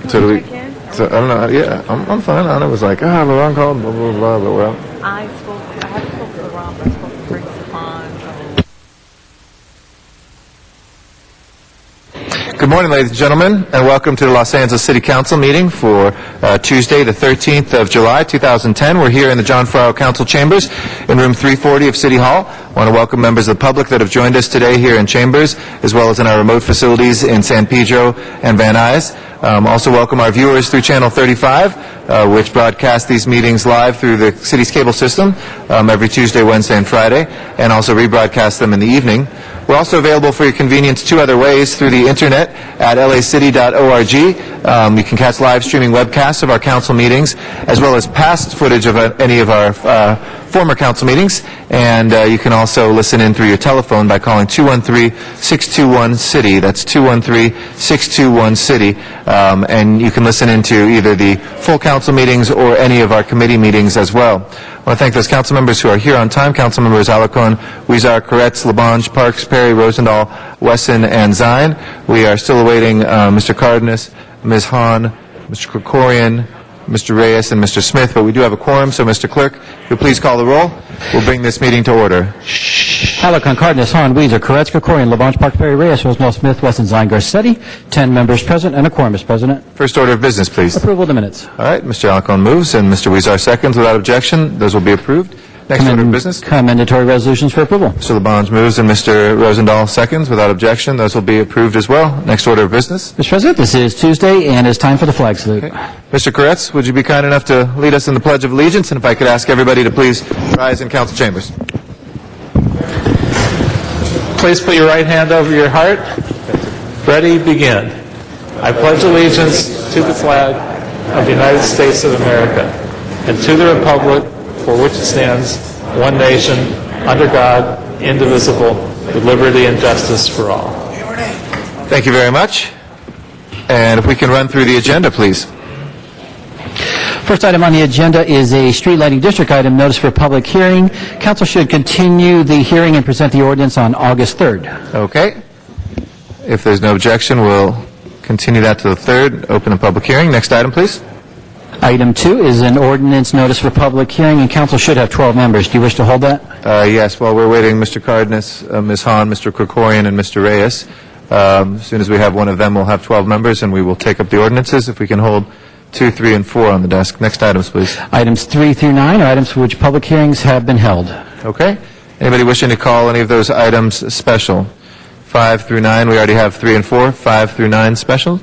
So do we? So I don't know. Yeah, I'm fine. I know it was like, LeBron called, blah blah blah. But well, I haven't spoken to LeBron, but I spoke to Briggs Pond. good morning, ladies and gentlemen, and welcome to the Los Angeles City Council meeting for Tuesday, the 13th of July, 2010. We're here in the John Ferraro Council Chambers in room 340 of City Hall. I want to welcome members of the public that have joined us today here in Chambers, as well as in our remote facilities in San Pedro and Van Nuys. Also welcome our viewers through Channel 35, which broadcasts these meetings live through the city's cable system every Tuesday, Wednesday, and Friday, and also rebroadcast them in the evening. We're also available for your convenience two other ways: through the internet at lacity.org. You can catch live streaming webcasts of our council meetings, as well as past footage of any of our former council meetings, and you can also listen in through your telephone by calling 213-621-CITY. That's 213-621-CITY, and you can listen into either the full council meetings or any of our committee meetings as well. I want to thank those council members who are here on time. Council members Alarcon, Huizar, Koretz, Labange, Parks, Perry, Rosendahl, Wesson, and Zine. We are still awaiting Mr. Cardenas, Ms. Hahn, Mr. Krikorian, Mr. Reyes, and Mr. Smith, but we do have a quorum, so Mr. Clerk, if you'll please call the roll. We'll bring this meeting to order. Alarcon, Cardenas, Hahn, Huizar, Koretz, Krikorian, Labange, Parks, Perry, Reyes, Rosendahl, Smith, Wesson, Zine, Garcetti. 10 members present and a quorum, Mr. President. First order of business, please. Approval of the minutes. All right, Mr. Alarcon moves, and Mr. Huizar seconds without objection. Those will be approved. Next order of business. Commendatory resolutions for approval. Mr. Labange moves, and Mr. Rosendahl seconds without objection. Those will be approved as well. Next order of business. Mr. President, this is Tuesday, and it's time for the flag salute. Okay. Mr. Koretz, would you be kind enough to lead us in the Pledge of Allegiance? And if I could ask everybody to please rise in council chambers. Please put your right hand over your heart. Ready, begin. I pledge allegiance to the flag of the United States of America and to the republic for which it stands, one nation, under God, indivisible, with liberty and justice for all. Thank you very much. And if we can run through the agenda, please. First item on the agenda is a street lighting district item, notice for public hearing. Council should continue the hearing and present the ordinance on August 3rd. Okay. If there's no objection, we'll continue that to the 3rd. Open a public hearing. Next item, please. Item 2 is an ordinance notice for public hearing, and council should have 12 members. Do you wish to hold that? Yes. While we're waiting, Mr. Cardenas, Ms. Hahn, Mr. Krikorian, and Mr. Reyes. As soon as we have one of them, we'll have 12 members, and we will take up the ordinances. If we can hold 2, 3, and 4 on the desk. Next items, please. Items 3 through 9 are items for which public hearings have been held. Okay. Anybody wishing to call any of those items special? 5 through 9, we already have 3 and 4. 5 through 9 special?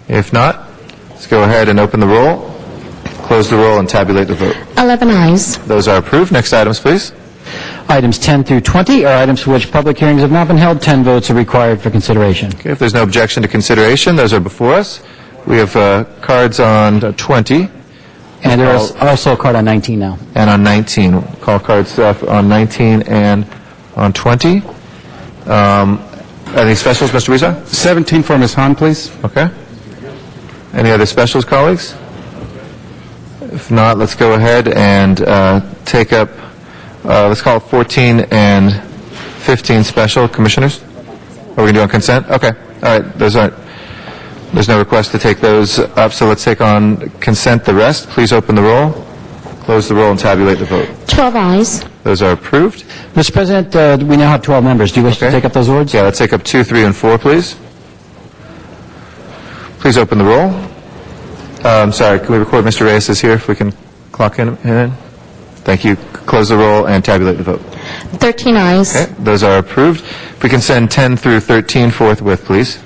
If not, let's go ahead and open the roll, close the roll, and tabulate the vote. 11 ayes. Those are approved. Next items, please. Items 10 through 20 are items for which public hearings have not been held. 10 votes are required for consideration. Okay. If there's no objection to consideration, those are before us. We have cards on 20. And there is also a card on 19 now. And on 19. We'll call cards on 19 and on 20. Any specials, Mr. Huizar? 17 for Ms. Hahn, please. Okay. Any other specials, colleagues? If not, let's go ahead and take up, let's call it 14 and 15 special. Commissioners? Are we going to do on consent? Okay. All right. There's no request to take those up, so let's take on consent the rest. Please open the roll, close the roll, and tabulate the vote. 12 ayes. Those are approved. Mr. President, we now have 12 members. Do you wish to take up those orders? Yeah, let's take up 2, 3, and 4, please. Please open the roll. Sorry, can we record Mr. Reyes is here if we can clock him in? Thank you. Close the roll and tabulate the vote. 13 ayes. Okay, those are approved. If we can send 10 through 13 forthwith, please.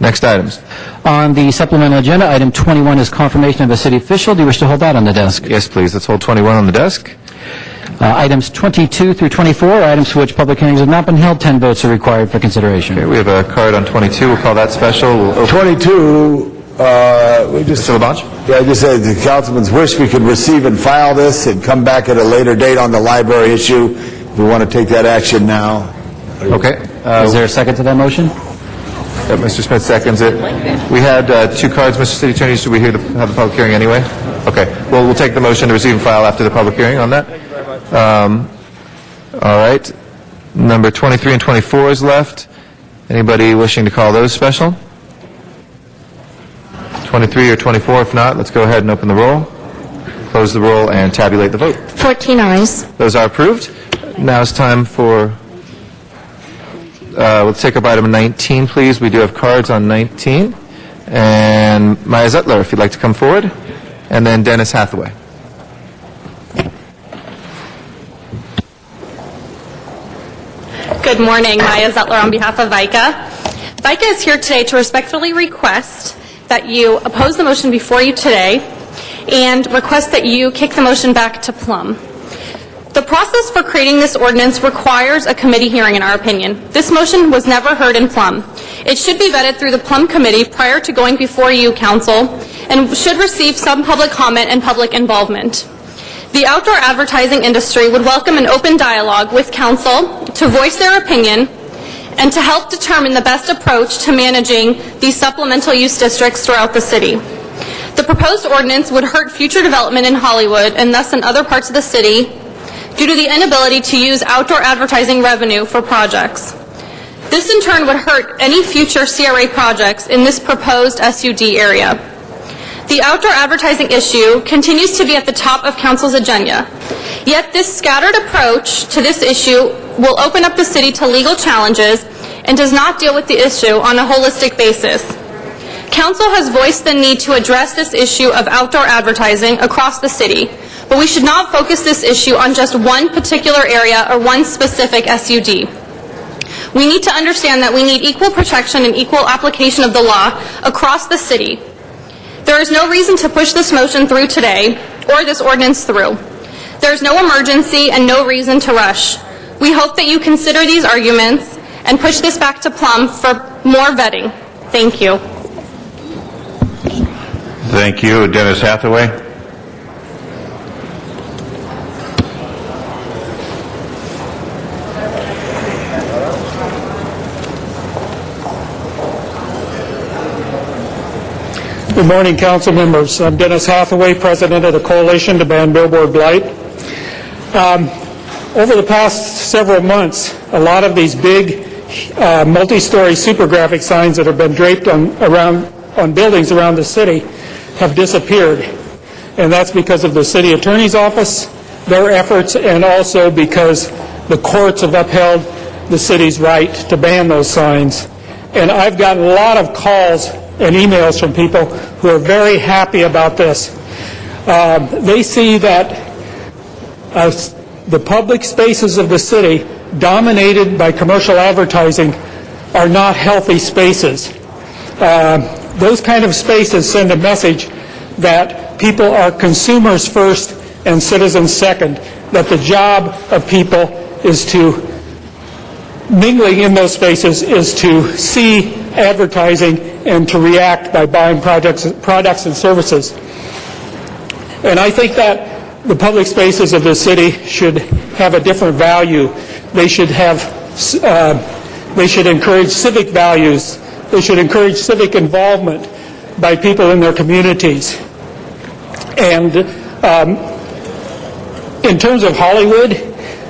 Next items. On the supplemental agenda, item 21 is confirmation of a city official. Do you wish to hold that on the desk? Yes, please. Let's hold 21 on the desk. Items 22 through 24 are items for which public hearings have not been held. 10 votes are required for consideration. Okay, we have a card on 22. We'll call that special. We'll open 22, we just... Mr. Labange? Yeah, I just said the councilman's wish we could receive and file this and come back at a later date on the library issue. If we want to take that action now. Okay. Is there a second to that motion? Mr. Smith seconds it. We had 2 cards, Mr. City Attorney. Should we have the public hearing anyway? Okay. Well, we'll take the motion to receive and file after the public hearing on that. Thank you very much. All right. Number 23 and 24 is left. Anybody wishing to call those special? 23 or 24? If not, let's go ahead and open the roll, close the roll, and tabulate the vote. 14 ayes. Those are approved. Now it's time for, let's take up item 19, please. We do have cards on 19. And Maya Zettler, if you'd like to come forward. And then Dennis Hathaway. Good morning. Maya Zettler on behalf of VICA. VICA is here today to respectfully request that you oppose the motion before you today and request that you kick the motion back to Plum. The process for creating this ordinance requires a committee hearing, in our opinion. This motion was never heard in Plum. It should be vetted through the Plum Committee prior to going before you, Council, and should receive some public comment and public involvement. The outdoor advertising industry would welcome an open dialogue with Council to voice their opinion and to help determine the best approach to managing these supplemental use districts throughout the city. The proposed ordinance would hurt future development in Hollywood and thus in other parts of the city due to the inability to use outdoor advertising revenue for projects. This in turn would hurt any future CRA projects in this proposed SUD area. The outdoor advertising issue continues to be at the top of Council's agenda, yet this scattered approach to this issue will open up the city to legal challenges and does not deal with the issue on a holistic basis. Council has voiced the need to address this issue of outdoor advertising across the city, but we should not focus this issue on just one particular area or one specific SUD. We need to understand that we need equal protection and equal application of the law across the city. There is no reason to push this motion through today or this ordinance through. There is no emergency and no reason to rush. We hope that you consider these arguments and push this back to Plum for more vetting. Thank you. Thank you. Dennis Hathaway. Good morning, council members. I'm Dennis Hathaway, president of the Coalition to Ban Billboard Blight. Over the past several months, a lot of these big multi-story super graphic signs that have been draped on buildings around the city have disappeared. And that's because of the city attorney's office, their efforts, and also because the courts have upheld the city's right to ban those signs. And I've gotten a lot of calls and emails from people who are very happy about this. They see that the public spaces of the city, dominated by commercial advertising, are not healthy spaces. Those kind of spaces send a message that people are consumers first and citizens second, that the job of people is to, mingling in those spaces, is to see advertising and to react by buying products and services. And I think that the public spaces of the city should have a different value. They should encourage civic values. They should encourage civic involvement by people in their communities. And in terms of Hollywood,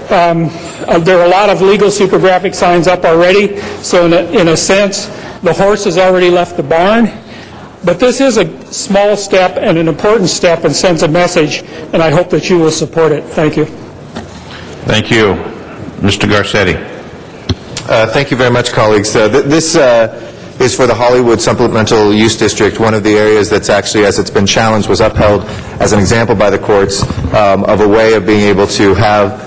there are a lot of legal super graphic signs up already, so in a sense, the horse has already left the barn. But this is a small step and an important step and sends a message, and I hope that you will support it. Thank you. Thank you. Mr. Garcetti. Thank you very much, colleagues. This is for the Hollywood Supplemental Use District, one of the areas that's actually, as it's been challenged, was upheld as an example by the courts of a way of being able to have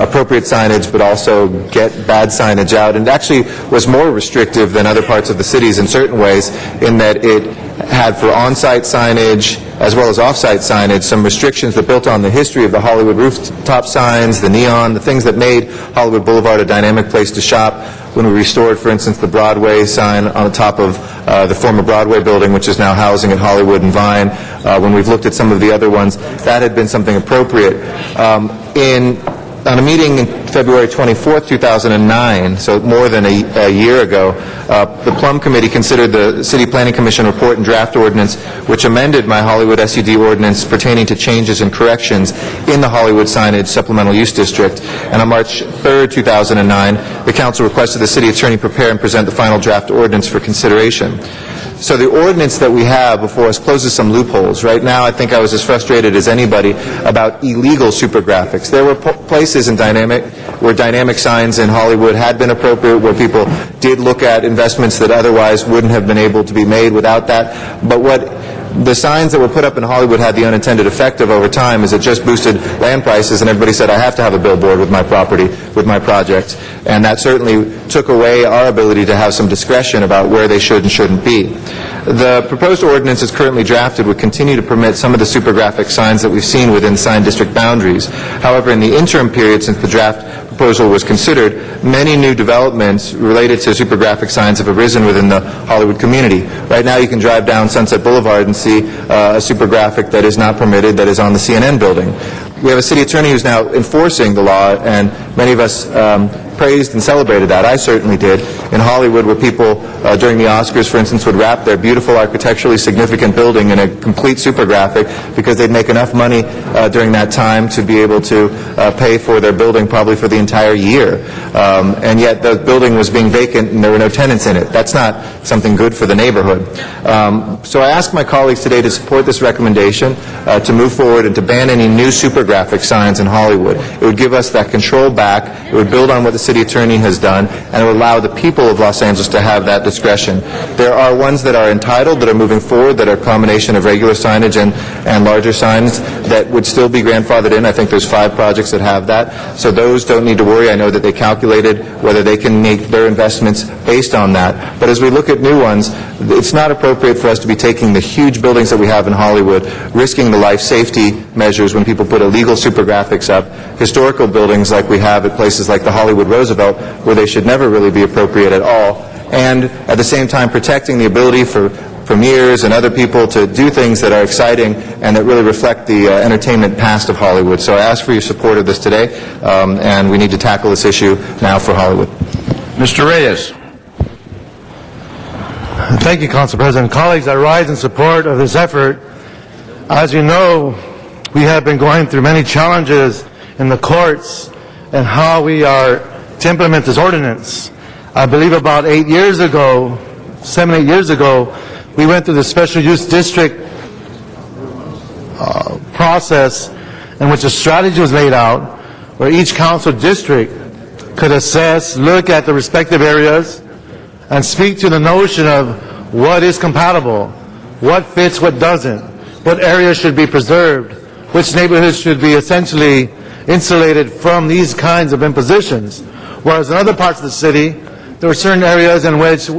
appropriate signage, but also get bad signage out, and actually was more restrictive than other parts of the cities in certain ways, in that it had for on-site signage as well as off-site signage some restrictions that built on the history of the Hollywood rooftop signs, the neon, the things that made Hollywood Boulevard a dynamic place to shop. When we restored, for instance, the Broadway sign on the top of the former Broadway building, which is now housing at Hollywood and Vine, when we've looked at some of the other ones, that had been something appropriate. On a meeting in February 24th, 2009, so more than a year ago, the Plum Committee considered the City Planning Commission report and draft ordinance, which amended my Hollywood SUD ordinance pertaining to changes and corrections in the Hollywood signage supplemental use district. And on March 3rd, 2009, the Council requested the City Attorney prepare and present the final draft ordinance for consideration. So the ordinance that we have before us closes some loopholes. Right now, I think I was as frustrated as anybody about illegal super graphics. There were places where dynamic signs in Hollywood had been appropriate, where people did look at investments that otherwise wouldn't have been able to be made without that. But what the signs that were put up in Hollywood had the unintended effect of over time is it just boosted land prices, and everybody said, I have to have a billboard with my property, with my project. And that certainly took away our ability to have some discretion about where they should and shouldn't be. The proposed ordinance as currently drafted would continue to permit some of the super graphic signs that we've seen within sign district boundaries. However, in the interim period since the draft proposal was considered, many new developments related to super graphic signs have arisen within the Hollywood community. Right now you can drive down Sunset Boulevard and see a super graphic that is not permitted that is on the CNN building. We have a city attorney who's now enforcing the law, and many of us praised and celebrated that. I certainly did. In Hollywood, where people during the Oscars, for instance, would wrap their beautiful architecturally significant building in a complete super graphic because they'd make enough money during that time to be able to pay for their building probably for the entire year. And yet the building was being vacant and there were no tenants in it. That's not something good for the neighborhood. So I ask my colleagues today to support this recommendation to move forward and to ban any new super graphic signs in Hollywood. It would give us that control back. It would build on what the city attorney has done, and it would allow the people of Los Angeles to have that discretion. There are ones that are entitled, that are moving forward, that are a combination of regular signage and larger signs that would still be grandfathered in. I think there's 5 projects that have that. So those don't need to worry. I know that they calculated whether they can make their investments based on that. But as we look at new ones, it's not appropriate for us to be taking the huge buildings that we have in Hollywood, risking the life safety measures when people put illegal super graphics up, historical buildings like we have at places like the Hollywood Roosevelt, where they should never really be appropriate at all, and at the same time protecting the ability for premieres and other people to do things that are exciting and that really reflect the entertainment past of Hollywood. So I ask for your support of this today, and we need to tackle this issue now for Hollywood. Mr. Reyes. Thank you, Council President. Colleagues, I rise in support of this effort. As you know, we have been going through many challenges in the courts and how we are to implement this ordinance. I believe about 7, 8 years ago, we went through the special use district process in which a strategy was laid out where each council district could assess, look at the respective areas, and speak to the notion of what is compatible, what fits, what doesn't, what areas should be preserved, which neighborhoods should be essentially insulated from these kinds of impositions. Whereas in other parts of the city, there were certain areas in which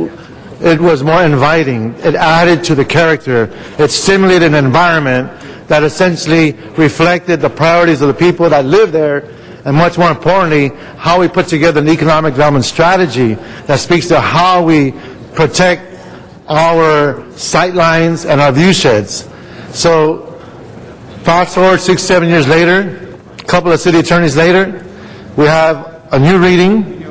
it was more inviting. It added to the character. It stimulated an environment that essentially reflected the priorities of the people that live there, and much more importantly, how we put together an economic development strategy that speaks to how we protect our sightlines and our view sheds. So fast forward 6, 7 years later, a couple of city attorneys later, we have a new reading.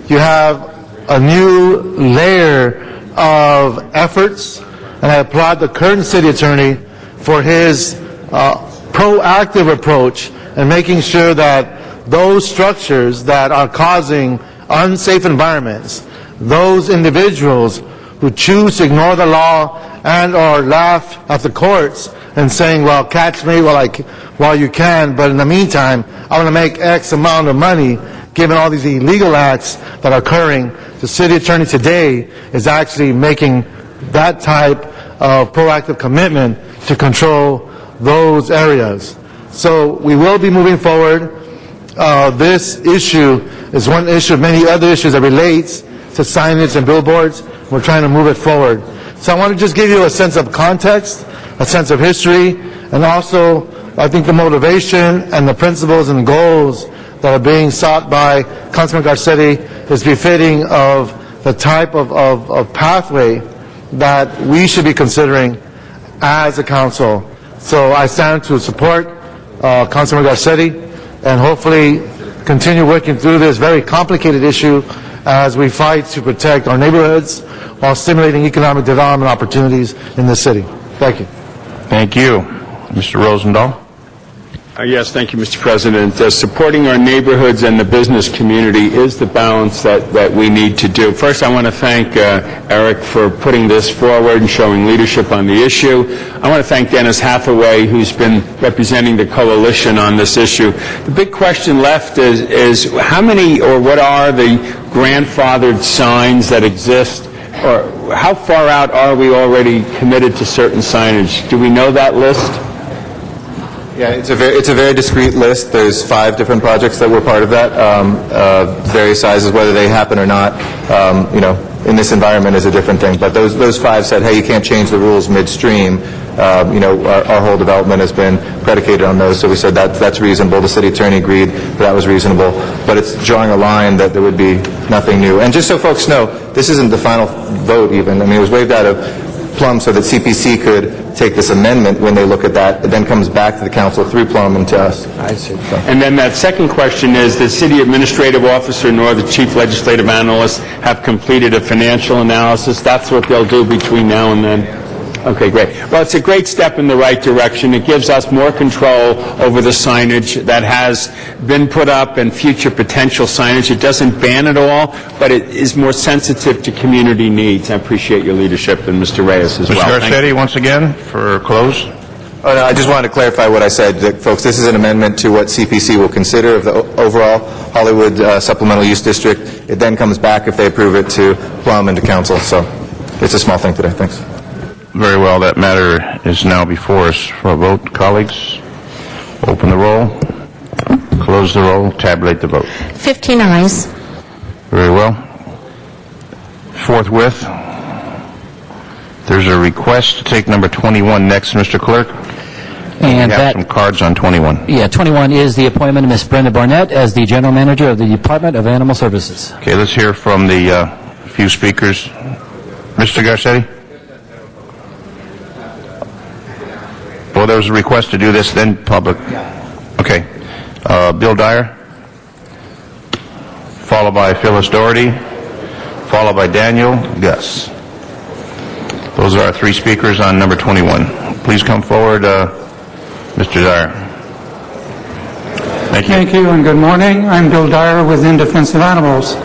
You have a new layer of efforts, and I applaud the current city attorney for his proactive approach and making sure that those structures that are causing unsafe environments, those individuals who choose to ignore the law and or laugh at the courts and saying, well, catch me while you can, but in the meantime, I want to make X amount of money, given all these illegal acts that are occurring. The city attorney today is actually making that type of proactive commitment to control those areas. So we will be moving forward. This issue is one issue of many other issues that relates to signage and billboards. We're trying to move it forward. So I want to just give you a sense of context, a sense of history, and also I think the motivation and the principles and goals that are being sought by Councilman Garcetti is befitting of the type of pathway that we should be considering as a council. So I stand to support Councilman Garcetti and hopefully continue working through this very complicated issue as we fight to protect our neighborhoods while stimulating economic development opportunities in the city. Thank you. Thank you. Mr. Rosendahl. Yes, thank you, Mr. President. Supporting our neighborhoods and the business community is the balance that we need to do. First, I want to thank Eric for putting this forward and showing leadership on the issue. I want to thank Dennis Hathaway, who's been representing the coalition on this issue. The big question left is how many or what are the grandfathered signs that exist, or how far out are we already committed to certain signage? Do we know that list? Yeah, it's a very discrete list. There's 5 different projects that were part of that, various sizes. Whether they happen or not, in this environment is a different thing. But those 5 said, hey, you can't change the rules midstream. Our whole development has been predicated on those. So we said that's reasonable. The city attorney agreed that was reasonable. But it's drawing a line that there would be nothing new. And just so folks know, this isn't the final vote even. I mean, it was waived out of Plum so that CPC could take this amendment when they look at that. It then comes back to the council through Plum and to us. I see. And then that second question is, the city administrative officer nor the chief legislative analyst have completed a financial analysis. That's what they'll do between now and then. Okay, great. Well, it's a great step in the right direction. It gives us more control over the signage that has been put up and future potential signage. It doesn't ban it all, but it is more sensitive to community needs. I appreciate your leadership, and Mr. Reyes as well. Mr. Garcetti, once again, for close. Oh, no, I just wanted to clarify what I said. That, folks, this is an amendment to what CPC will consider of the overall Hollywood Supplemental Use District. It then comes back, if they approve it, to Plum and to council. So it's a small thing today. Thanks. Very well. That matter is now before us for a vote. Colleagues, open the roll, close the roll, tabulate the vote. 15 ayes. Very well. Forthwith, there's a request to take number 21 next, Mr. Clerk. And we have some cards on 21. Yeah, 21 is the appointment of Ms. Brenda Barnett as the General Manager of the Department of Animal Services. Okay, let's hear from the few speakers. Mr. Garcetti? Well, there was a request to do this, then public. Okay. Bill Dyer, followed by Phyllis Doherty, followed by Daniel Gus. Those are our 3 speakers on number 21. Please come forward, Mr. Dyer. Thank you. Thank you, and good morning. I'm Bill Dyer with In Defense of Animals.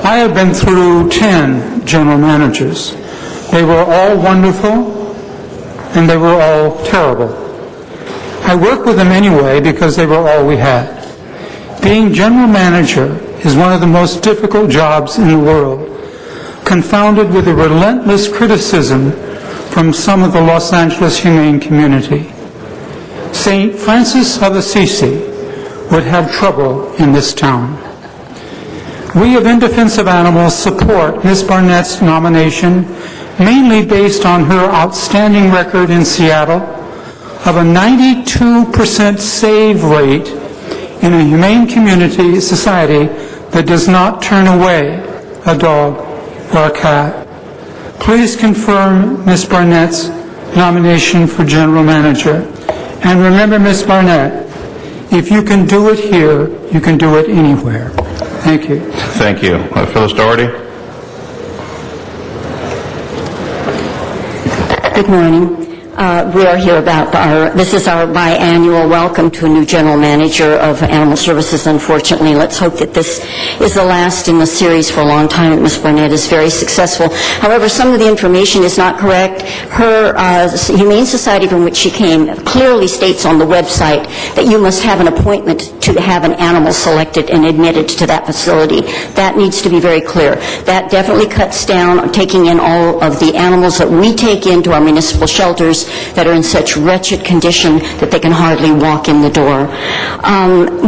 I have been through 10 general managers. They were all wonderful, and they were all terrible. I worked with them anyway because they were all we had. Being general manager is one of the most difficult jobs in the world, confounded with the relentless criticism from some of the Los Angeles humane community. St. Francis of Assisi would have trouble in this town. We of In Defense of Animals support Ms. Barnett's nomination mainly based on her outstanding record in Seattle of a 92% save rate in a humane community society that does not turn away a dog or a cat. Please confirm Ms. Barnett's nomination for General Manager. And remember, Ms. Barnett, if you can do it here, you can do it anywhere. Thank you. Thank you. Phyllis Doherty? Good morning. We are here about this is our biannual welcome to a new general manager of Animal Services. Unfortunately, let's hope that this is the last in the series for a long time. Ms. Barnett is very successful. However, some of the information is not correct. Her Humane Society from which she came clearly states on the website that you must have an appointment to have an animal selected and admitted to that facility. That needs to be very clear. That definitely cuts down on taking in all of the animals that we take into our municipal shelters that are in such wretched condition that they can hardly walk in the door.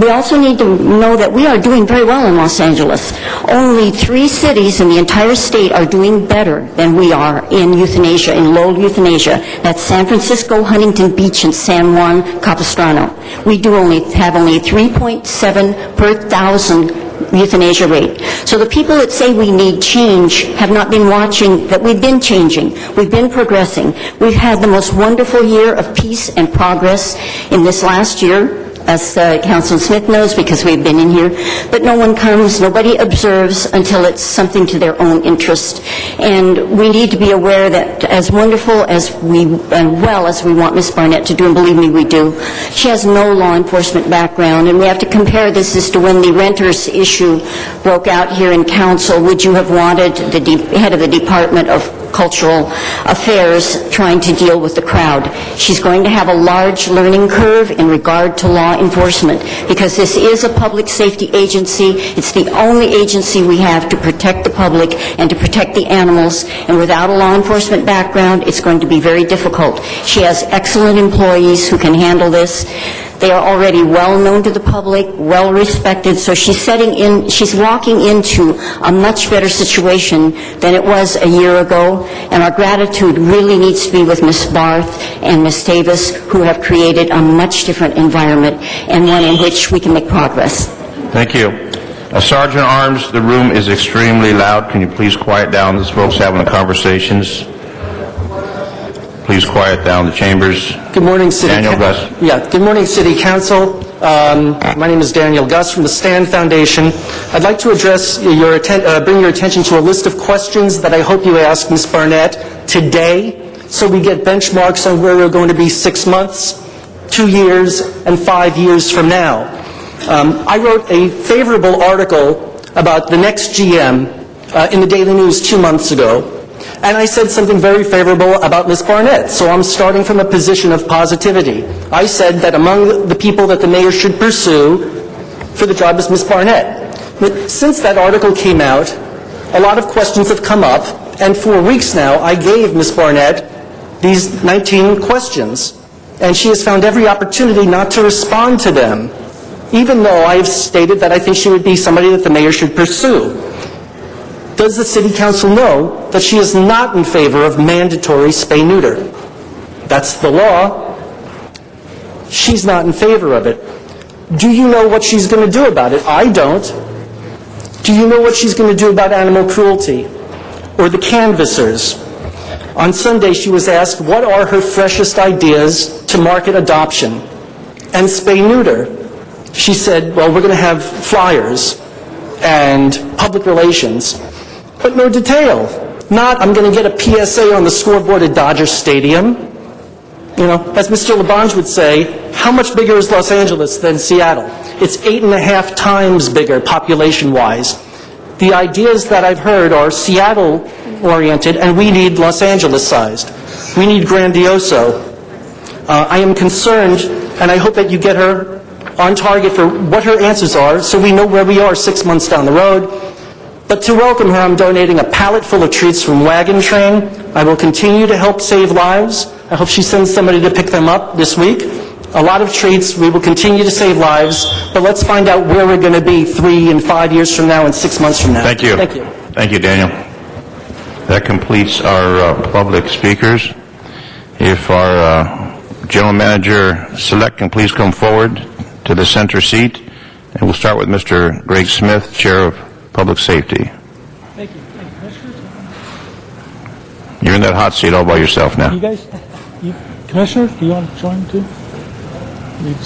We also need to know that we are doing very well in Los Angeles. Only 3 cities in the entire state are doing better than we are in euthanasia, in low euthanasia. That's San Francisco, Huntington Beach, and San Juan Capistrano. We have only 3.7 per 1,000 euthanasia rate. So the people that say we need change have not been watching that we've been changing. We've been progressing. We've had the most wonderful year of peace and progress in this last year. as Councilman Smith knows, because we've been in here, but no one comes, nobody observes until it's something to their own interest. And we need to be aware that as wonderful as and well as we want Ms. Barnett to do, and believe me, we do, she has no law enforcement background, and we have to compare this as to when the renters issue broke out here in council. Would you have wanted the head of the Department of Cultural Affairs trying to deal with the crowd? She's going to have a large learning curve in regard to law enforcement, because this is a public safety agency. It's the only agency we have to protect the public and to protect the animals, and without a law enforcement background, it's going to be very difficult. She has excellent employees who can handle this. They are already well known to the public, well respected, so she's walking into a much better situation than it was a year ago, and our gratitude really needs to be with Ms. Barth and Ms. Davis, who have created a much different environment and one in which we can make progress. Thank you. Sergeant at Arms, the room is extremely loud. Can you please quiet down? These folks having conversations. Please quiet down the chambers. Good morning, City Daniel Gus. Yeah, good morning, City Council. My name is Daniel Gus from the Stand Foundation. I'd like to address bring your attention to a list of questions that I hope you ask Ms. Barnett today, so we get benchmarks on where we're going to be 6 months, 2 years, and 5 years from now. I wrote a favorable article about the next GM in the Daily News 2 months ago. And I said something very favorable about Ms. Barnett, so I'm starting from a position of positivity. I said that among the people that the mayor should pursue for the job is Ms. Barnett. But since that article came out, a lot of questions have come up, and for weeks now, I gave Ms. Barnett these 19 questions, and she has found every opportunity not to respond to them, even though I've stated that I think she would be somebody that the mayor should pursue. Does the City Council know that she is not in favor of mandatory spay-neuter? That's the law. She's not in favor of it. Do you know what she's going to do about it? I don't. Do you know what she's going to do about animal cruelty or the canvassers? On Sunday, she was asked what are her freshest ideas to market adoption and spay-neuter. She said, well, we're going to have flyers and public relations, but no detail. Not, I'm going to get a PSA on the scoreboard at Dodger Stadium. You know, as Mr. LaBonge would say, how much bigger is Los Angeles than Seattle? It's 8.5 times bigger population-wise. The ideas that I've heard are Seattle-oriented, and we need Los Angeles-sized. We need Grandioso. I am concerned, and I hope that you get her on target for what her answers are, so we know where we are 6 months down the road. But to welcome her, I'm donating a pallet full of treats from Wagon Train. I will continue to help save lives. I hope she sends somebody to pick them up this week. A lot of treats. We will continue to save lives. But let's find out where we're going to be 3 and 5 years from now and 6 months from now. Thank you. Thank you. Thank you, Daniel. That completes our public speakers. If our General Manager-select can please come forward to the center seat, and we'll start with Mr. Greg Smith, Chair of Public Safety. Thank you. You're in that hot seat all by yourself now. You guys, Commissioner, do you want to join too?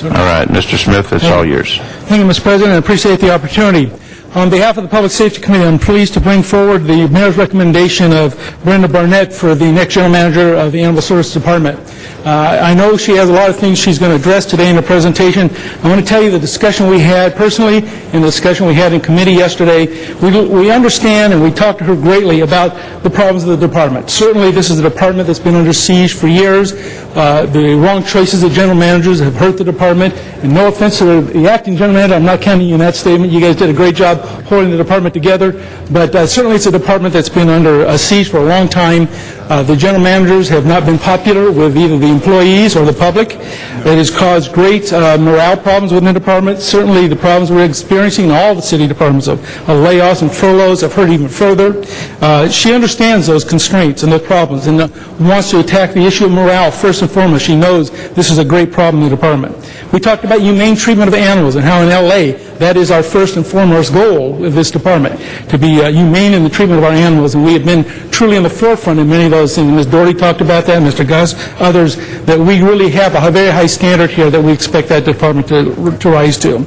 All right, Mr. Smith, it's all yours. Thank you, Mr. President. I appreciate the opportunity. On behalf of the Public Safety Committee, I'm pleased to bring forward the Mayor's recommendation of Brenda Barnett for the next General Manager of the Animal Services Department. I know she has a lot of things she's going to address today in her presentation. I want to tell you the discussion we had personally and the discussion we had in committee yesterday. We understand and we talked to her greatly about the problems of the department. Certainly this is a department that's been under siege for years. The wrong choices of general managers have hurt the department. And no offense to the acting general manager, I'm not counting you in that statement. You guys did a great job holding the department together. But certainly it's a department that's been under a siege for a long time. The general managers have not been popular with either the employees or the public. It has caused great morale problems within the department. Certainly the problems we're experiencing in all the city departments of layoffs and furloughs have hurt even further. She understands those constraints and those problems and wants to attack the issue of morale first and foremost. She knows this is a great problem in the department. We talked about humane treatment of animals and how in L.A. that is our first and foremost goal goal of this department, to be humane in the treatment of our animals, and we have been truly in the forefront in many of those things. Ms. Doherty talked about that, Mr. Gus, others, that we really have a very high standard here that we expect that department to rise to.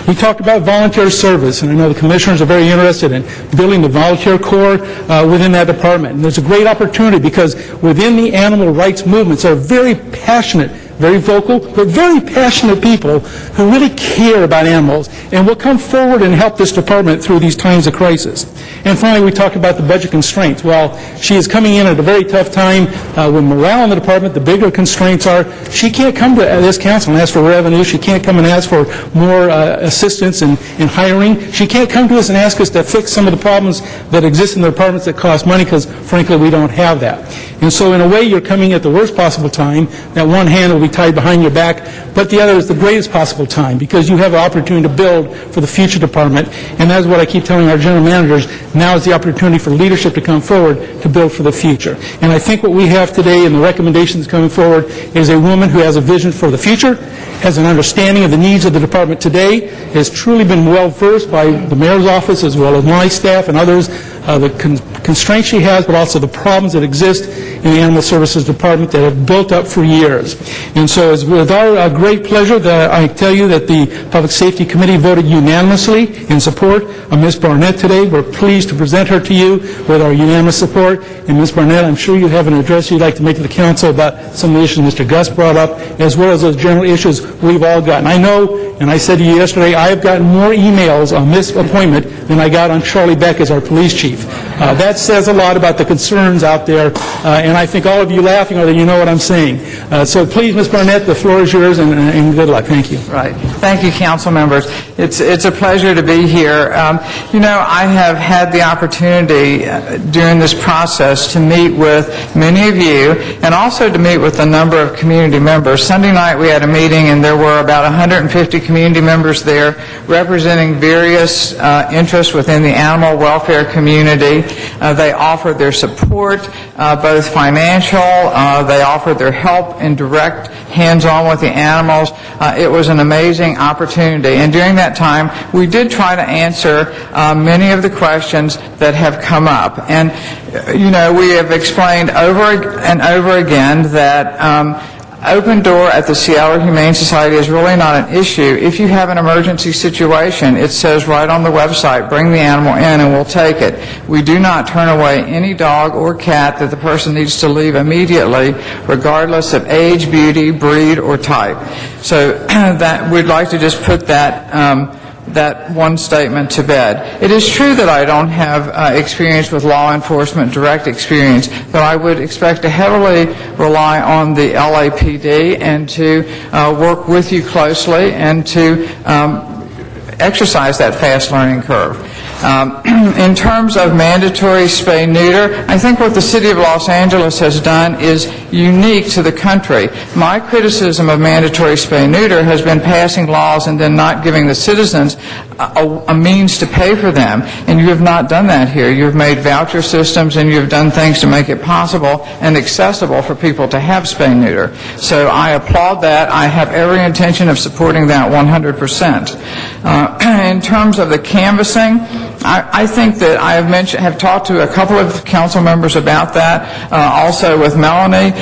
We talked about volunteer service, and I know the commissioners are very interested in building the volunteer corps within that department. And there's a great opportunity because within the animal rights movements are very passionate, very vocal, but very passionate people who really care about animals and will come forward and help this department through these times of crisis. And finally, we talked about the budget constraints. Well, she is coming in at a very tough time with morale in the department. The bigger constraints are she can't come to this council and ask for revenue. She can't come and ask for more assistance in hiring. She can't come to us and ask us to fix some of the problems that exist in the departments that cost money because, frankly, we don't have that. And so, in a way, you're coming at the worst possible time. That one hand will be tied behind your back, but the other is the greatest possible time because you have an opportunity to build for the future department, and that's what I keep telling our general managers. Now is the opportunity for leadership to come forward to build for the future. And I think what we have today and the recommendations coming forward is a woman who has a vision for the future, has an understanding of the needs of the department today, has truly been well-versed by the mayor's office as well as my staff and others, the constraints she has, but also the problems that exist in the Animal Services Department that have built up for years. And so it's with our great pleasure that I tell you that the Public Safety Committee voted unanimously in support of Ms. Barnett today. We're pleased to present her to you with our unanimous support. And Ms. Barnett, I'm sure you have an address you'd like to make to the council about some of the issues Mr. Gus brought up, as well as those general issues we've all gotten. I know, and I said to you yesterday, I have gotten more emails on this appointment than I got on Charlie Beck as our police chief. That says a lot about the concerns out there, and I think all of you laughing are that you know what I'm saying. So please, Ms. Barnett, the floor is yours, and good luck. Thank you. Right. Thank you, council members. It's a pleasure to be here. I have had the opportunity during this process to meet with many of you and also to meet with a number of community members. Sunday night we had a meeting and there were about 150 community members there representing various interests within the animal welfare community. They offered their support, both financial, they offered their help in direct hands-on with the animals. It was an amazing opportunity. And during that time, we did try to answer many of the questions that have come up. And, we have explained over and over again that open door at the Seattle Humane Society is really not an issue. If you have an emergency situation, it says right on the website, bring the animal in and we'll take it. We do not turn away any dog or cat that the person needs to leave immediately, regardless of age, beauty, breed, or type. So that we'd like to just put that one statement to bed. It is true that I don't have experience with law enforcement, direct experience, but I would expect to heavily rely on the LAPD and to work with you closely and to exercise that fast learning curve. In terms of mandatory spay-neuter, I think what the City of Los Angeles has done is unique to the country. My criticism of mandatory spay-neuter has been passing laws and then not giving the citizens a means to pay for them. And you have not done that here. You have made voucher systems and you have done things to make it possible and accessible for people to have spay-neuter. So I applaud that. I have every intention of supporting that 100%. In terms of the canvassing, I think that I have talked to a couple of council members about that, also with Melanie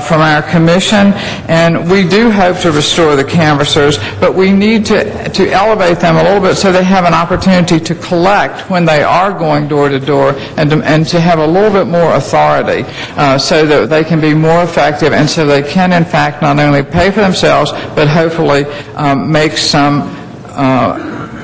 from our commission, and we do hope to restore the canvassers, but we need to elevate them a little bit so they have an opportunity to collect when they are going door to door and to have a little bit more authority so that they can be more effective and so they can in fact not only pay for themselves but hopefully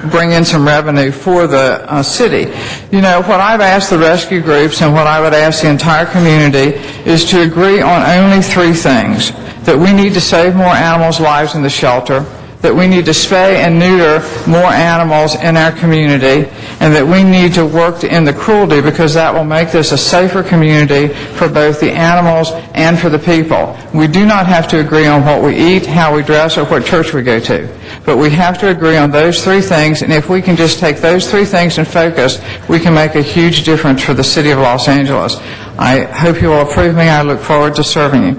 bring in some revenue for the city. What I've asked the rescue groups and what I would ask the entire community is to agree on only three things: that we need to save more animals' lives in the shelter, that we need to spay and neuter more animals in our community, and that we need to work to end the cruelty because that will make this a safer community for both the animals and for the people. We do not have to agree on what we eat, how we dress, or what church we go to. But we have to agree on those three things, and if we can just take those three things and focus, we can make a huge difference for the City of Los Angeles. I hope you will approve me. I look forward to serving you.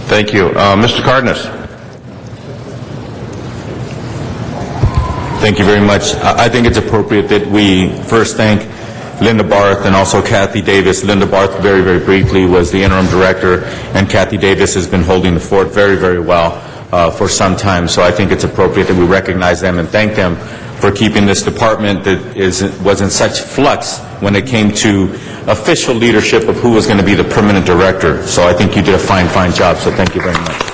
Thank you. Mr. Cardenas. Thank you very much. I think it's appropriate that we first thank Linda Barth and also Kathy Davis. Linda Barth, very, very briefly, was the interim director, and Kathy Davis has been holding the fort very, very well for some time. So I think it's appropriate that we recognize them and thank them for keeping this department that was in such flux when it came to official leadership of who was going to be the permanent director. So I think you did a fine, fine job, so thank you very much.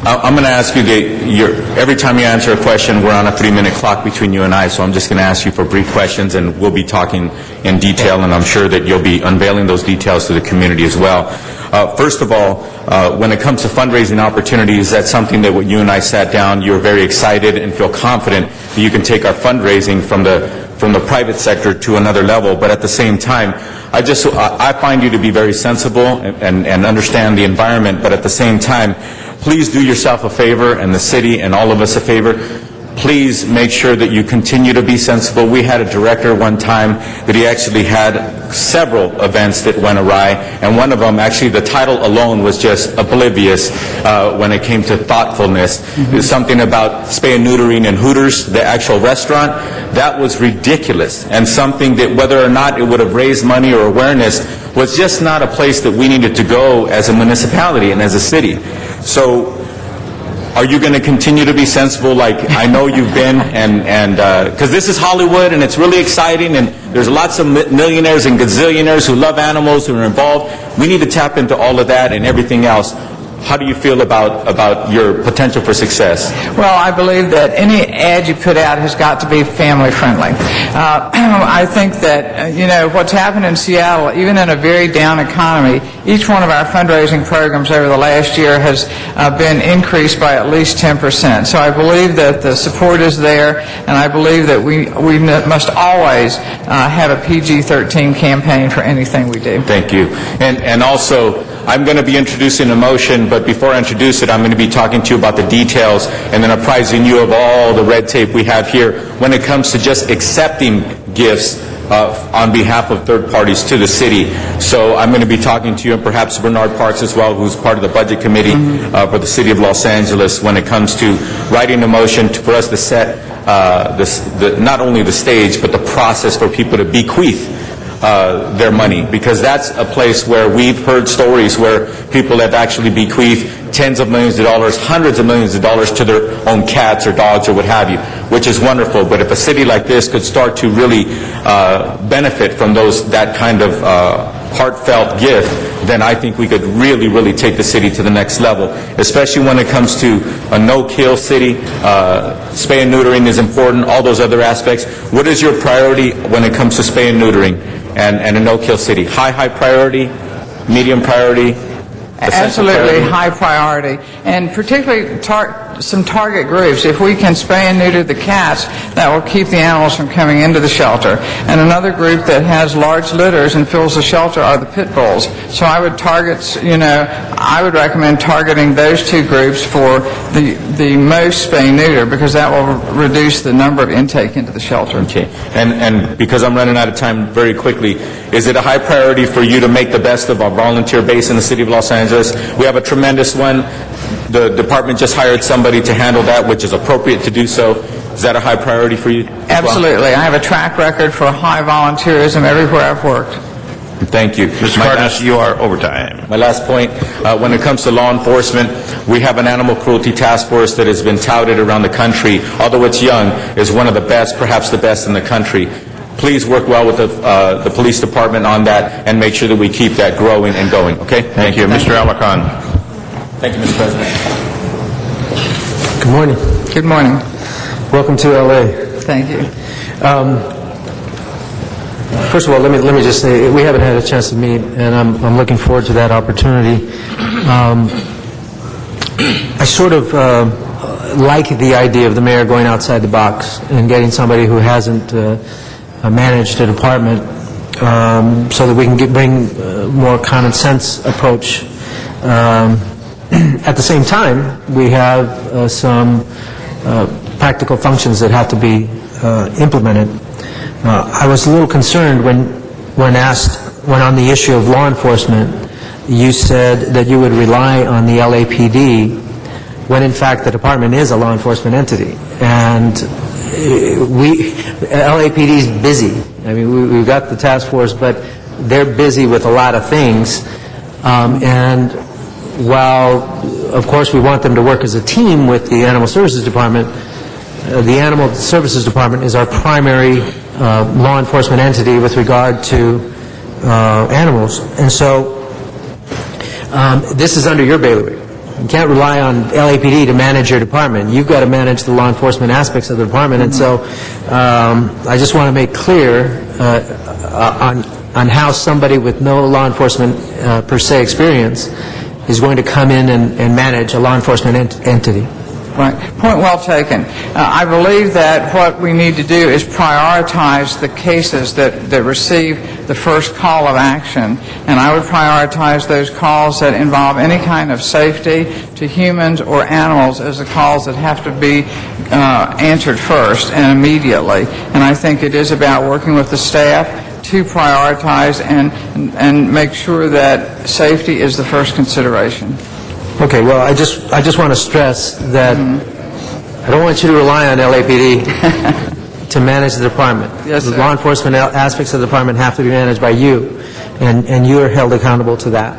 I'm going to ask you every time you answer a question, we're on a 3-minute clock between you and I, so I'm just going to ask you for brief questions, and we'll be talking in detail, and I'm sure that you'll be unveiling those details to the community as well. First of all, when it comes to fundraising opportunities, that's something that when you and I sat down, you were very excited and feel confident that you can take our fundraising from the private sector to another level. But at the same time, I find you to be very sensible and understand the environment. But at the same time, please do yourself a favor and the city and all of us a favor. Please make sure that you continue to be sensible. We had a director one time that he actually had several events that went awry, and one of them, actually the title alone was just oblivious when it came to thoughtfulness. There's something about spay and neutering and Hooters, the actual restaurant. That was ridiculous, and something that whether or not it would have raised money or awareness was just not a place that we needed to go as a municipality and as a city. So are you going to continue to be sensible like I know you've been? And because this is Hollywood and it's really exciting and there's lots of millionaires and gazillionaires who love animals who are involved. We need to tap into all of that and everything else. How do you feel about your potential for success? Well, I believe that any ad you put out has got to be family friendly. I think that, what's happened in Seattle, even in a very down economy, each one of our fundraising programs over the last year has been increased by at least 10%. So I believe that the support is there, and I believe that we must always have a PG-13 campaign for anything we do. Thank you. And also, I'm going to be introducing a motion, but before I introduce it, I'm going to be talking to you about the details and then apprising you of all the red tape we have here when it comes to just accepting gifts on behalf of third parties to the city. So I'm going to be talking to you and perhaps Bernard Parks as well, who's part of the budget committee for the city of Los Angeles when it comes to writing a motion for us to set not only the stage, but the process for people to bequeath their money, because that's a place where we've heard stories where people have actually bequeathed tens of millions of dollars, hundreds of millions of dollars to their own cats or dogs or what have you, which is wonderful. But if a city like this could start to really benefit from that kind of heartfelt gift, then I think we could really, really take the city to the next level, especially when it comes to a no-kill city. Spay and neutering is important, all those other aspects. What is your priority when it comes to spay and neutering and a no-kill city? High priority, medium priority? Absolutely high priority, and particularly some target groups. If we can spay and neuter the cats, that will keep the animals from coming into the shelter. And another group that has large litters and fills the shelter are the pit bulls. So I would I would recommend targeting those two groups for the most spay and neuter, because that will reduce the number of intake into the shelter. Okay. And because I'm running out of time very quickly, is it a high priority for you to make the best of our volunteer base in the city of Los Angeles? We have a tremendous one. The department just hired somebody to handle that, which is appropriate to do so. Is that a high priority for you? Absolutely. I have a track record for high volunteerism everywhere I've worked. Thank you. Mr. Cardenas, you are overtime. My last point, when it comes to law enforcement, we have an animal cruelty task force that has been touted around the country, although it's young, is one of the best, perhaps the best in the country. Please work well with the police department on that and make sure that we keep that growing and going, okay? Thank you. Mr. Alarcon. Thank you, Mr. President. Good morning. Good morning. Welcome to LA. Thank you. First of all, let me just say we haven't had a chance to meet, and I'm looking forward to that opportunity. I sort of like the idea of the mayor going outside the box and getting somebody who hasn't managed a department, so that we can bring more common sense approach. At the same time, we have some practical functions that have to be implemented. I was a little concerned when on the issue of law enforcement, you said that you would rely on the LAPD when in fact the department is a law enforcement entity. And LAPD is busy. I mean, we've got the task force, but they're busy with a lot of things. And while, of course, we want them to work as a team with the Animal Services Department, the Animal Services Department is our primary law enforcement entity with regard to animals. And so this is under your bailiwick. You can't rely on LAPD to manage your department. You've got to manage the law enforcement aspects of the department. And so I just want to make clear on how somebody with no law enforcement per se experience is going to come in and manage a law enforcement entity. Right. Point well taken. I believe that what we need to do is prioritize the cases that receive the first call of action, and I would prioritize those calls that involve any kind of safety to humans or animals as the calls that have to be answered first and immediately. And I think it is about working with the staff to prioritize and make sure that safety is the first consideration. Okay, well, I just want to stress that I don't want you to rely on LAPD to manage the department. Yes, the sir. law enforcement aspects of the department have to be managed by you, and you are held accountable to that.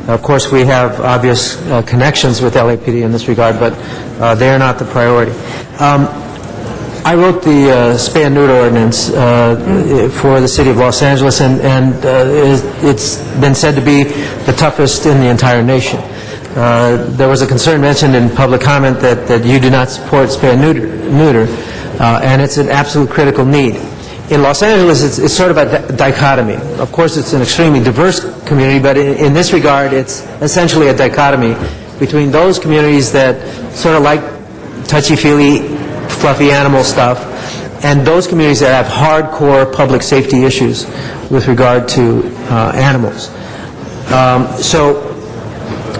Of course, we have obvious connections with LAPD in this regard, but they are not the priority. I wrote the spay and neuter ordinance for the city of Los Angeles, and it's been said to be the toughest in the entire nation. There was a concern mentioned in public comment that you do not support spay and neuter, and it's an absolute critical need. In Los Angeles, it's sort of a dichotomy. Of course, it's an extremely diverse community, but in this regard, it's essentially a dichotomy between those communities that sort of like touchy-feely, fluffy animal stuff, and those communities that have hardcore public safety issues with regard to animals. So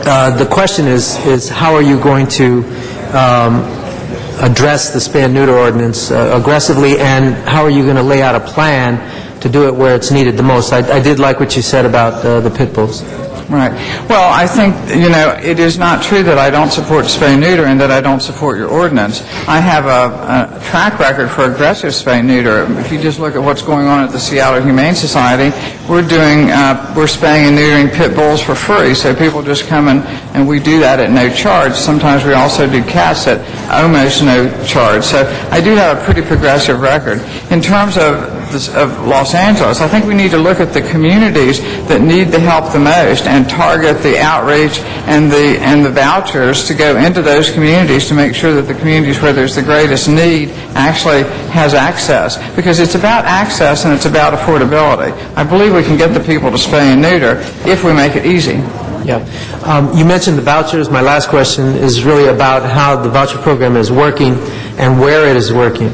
the question is how are you going to address the spay and neuter ordinance aggressively, and how are you going to lay out a plan to do it where it's needed the most? I did like what you said about the pit bulls. Right. Well, I think, it is not true that I don't support spay and neuter and that I don't support your ordinance. I have a track record for aggressive spay and neuter. If you just look at what's going on at the Seattle Humane Society, we're spaying and neutering pit bulls for free. So people just come and we do that at no charge. Sometimes we also do cats at almost no charge. So I do have a pretty progressive record. In terms of Los Angeles, I think we need to look at the communities that need the help the most and target the outreach and the vouchers to go into those communities to make sure that the communities where there's the greatest need actually has access. Because it's about access and it's about affordability. I believe we can get the people to spay and neuter if we make it easy. Yeah. You mentioned the vouchers. My last question is really about how the voucher program is working and where it is working.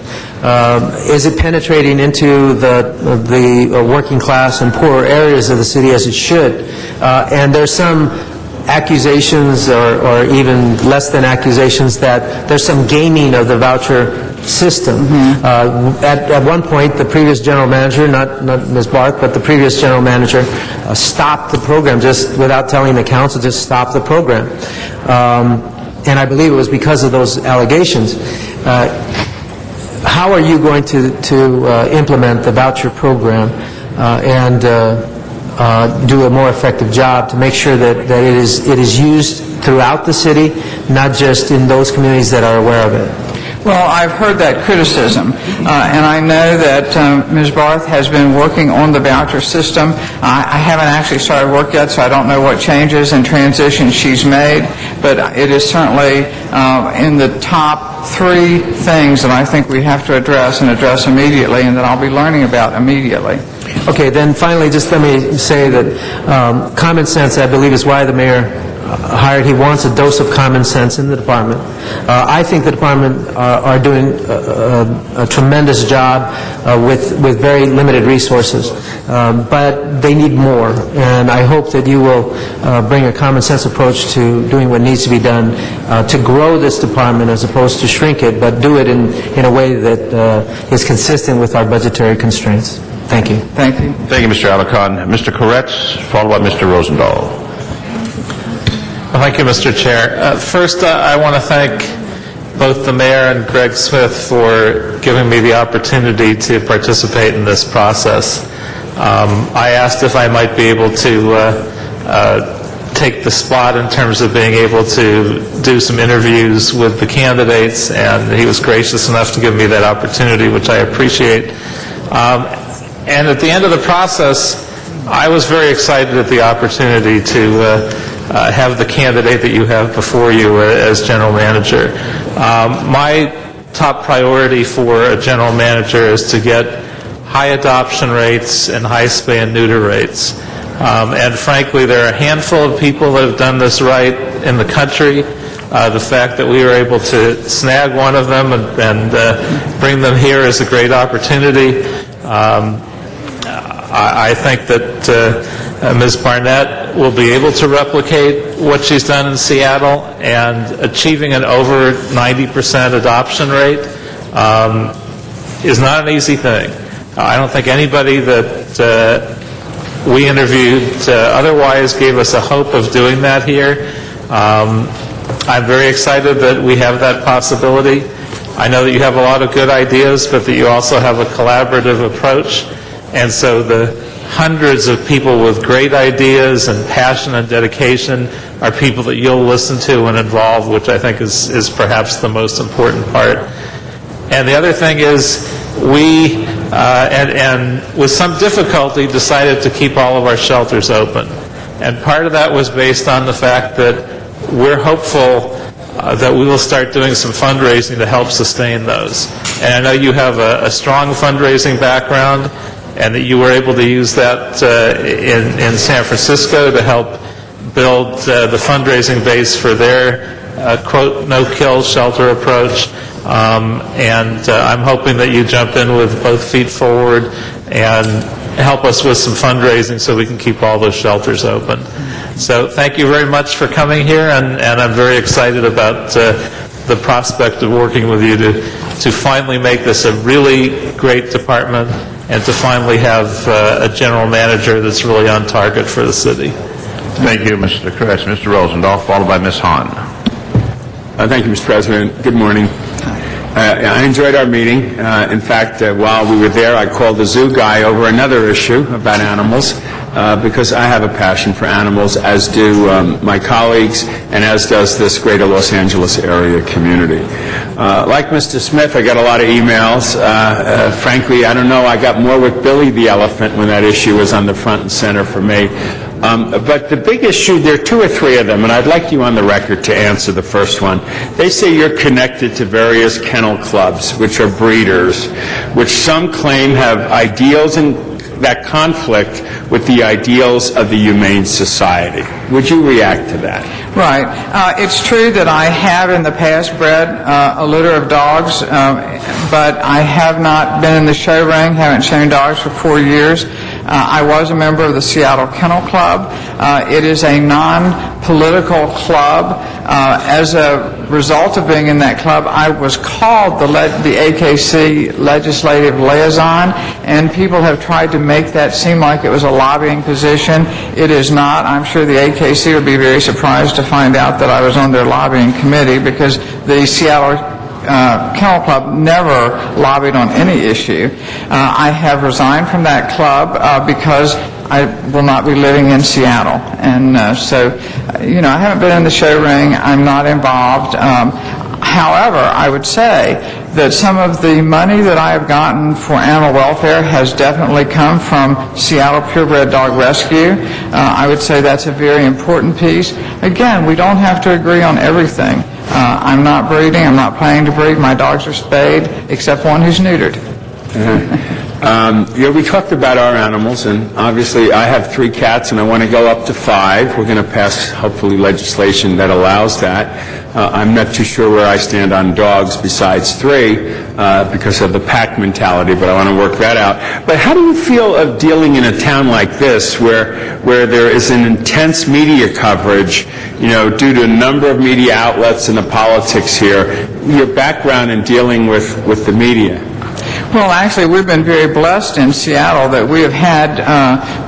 Is it penetrating into the working class and poorer areas of the city as it should? And there's some accusations or even less than accusations that there's some gaming of the voucher system. At one point, the previous general manager, not Ms. Barth, but the previous general manager stopped the program just without telling the council, just stopped the program. And I believe it was because of those allegations. How are you going to implement the voucher program and do a more effective job to make sure that it is used throughout the city, not just in those communities that are aware of it? Well, I've heard that criticism, and I know that Ms. Barth has been working on the voucher system. I haven't actually started work yet, so I don't know what changes and transitions she's made, but it is certainly in the top 3 things that I think we have to address and address immediately, and that I'll be learning about immediately. Okay, then finally, just let me say that common sense, I believe, is why the mayor hired. He wants a dose of common sense in the department. I think the department are doing a tremendous job with very limited resources, but they need more, and I hope that you will bring a common sense approach to doing what needs to be done to grow this department as opposed to shrink it, but do it in a way that is consistent with our budgetary constraints. Thank you. Thank you. Thank you, Mr. Alarcon. Mr. Koretz, followed by Mr. Rosendahl. Well, thank you, Mr. Chair. First, I want to thank both the mayor and Greg Smith for giving me the opportunity to participate in this process. I asked if I might be able to take the spot in terms of being able to do some interviews with the candidates, and he was gracious enough to give me that opportunity, which I appreciate. And at the end of the process, I was very excited at the opportunity to have the candidate that you have before you as general manager. My top priority for a general manager is to get high adoption rates and high spay and neuter rates. And frankly, there are a handful of people that have done this right in the country. The fact that we were able to snag one of them and bring them here is a great opportunity. I think that Ms. Barnett will be able to replicate what she's done in Seattle, and achieving an over 90% adoption rate is not an easy thing. I don't think anybody that we interviewed otherwise gave us a hope of doing that here. I'm very excited that we have that possibility. I know that you have a lot of good ideas, but that you also have a collaborative approach. And so the hundreds of people with great ideas and passion and dedication are people that you'll listen to and involve, which I think is perhaps the most important part. And the other thing is we, and with some difficulty, decided to keep all of our shelters open. And part of that was based on the fact that we're hopeful that we will start doing some fundraising to help sustain those. And I know you have a strong fundraising background, and that you were able to use that in San Francisco to help build the fundraising base for their quote no-kill shelter approach. And I'm hoping that you jump in with both feet forward and help us with some fundraising so we can keep all those shelters open. So thank you very much for coming here, and I'm very excited about the prospect of working with you to finally make this a really great department and to finally have a general manager that's really on target for the city. Thank you, Mr. Kress. Mr. Rosendahl, followed by Ms. Hahn. Thank you, Mr. President. Good morning. I enjoyed our meeting. In fact, while we were there, I called the zoo guy over another issue about animals because I have a passion for animals, as do my colleagues, and as does this greater Los Angeles area community. Like Mr. Smith, I got a lot of emails. Frankly, I don't know, I got more with Billy the elephant when that issue was on the front and center for me. But the big issue, there are two or three of them, and I'd like you on the record to answer the first one. They say you're connected to various kennel clubs, which are breeders, which some claim have ideals that conflict with the ideals of the Humane Society. Would you react to that? Right. It's true that I have in the past bred a litter of dogs, but I have not been in the show ring, haven't shown dogs for 4 years. I was a member of the Seattle Kennel Club. It is a non-political club. As a result of being in that club, I was called the AKC legislative liaison, and people have tried to make that seem like it was a lobbying position. It is not. I'm sure the AKC would be very surprised to find out that I was on their lobbying committee, because the Seattle Kennel Club never lobbied on any issue. I have resigned from that club because I will not be living in Seattle. And so, I haven't been in the show ring. I'm not involved. However, I would say that some of the money that I have gotten for animal welfare has definitely come from Seattle Purebred Dog Rescue. I would say that's a very important piece. Again, we don't have to agree on everything. I'm not breeding. I'm not planning to breed. My dogs are spayed, except one who's neutered. We talked about our animals, and obviously I have 3 cats, and I want to go up to 5. We're going to pass, hopefully, legislation that allows that. I'm not too sure where I stand on dogs besides 3 because of the pack mentality, but I want to work that out. But how do you feel of dealing in a town like this where there is an intense media coverage, due to a number of media outlets and the politics here, your background in dealing with the media? Well, actually, we've been very blessed in Seattle that we have had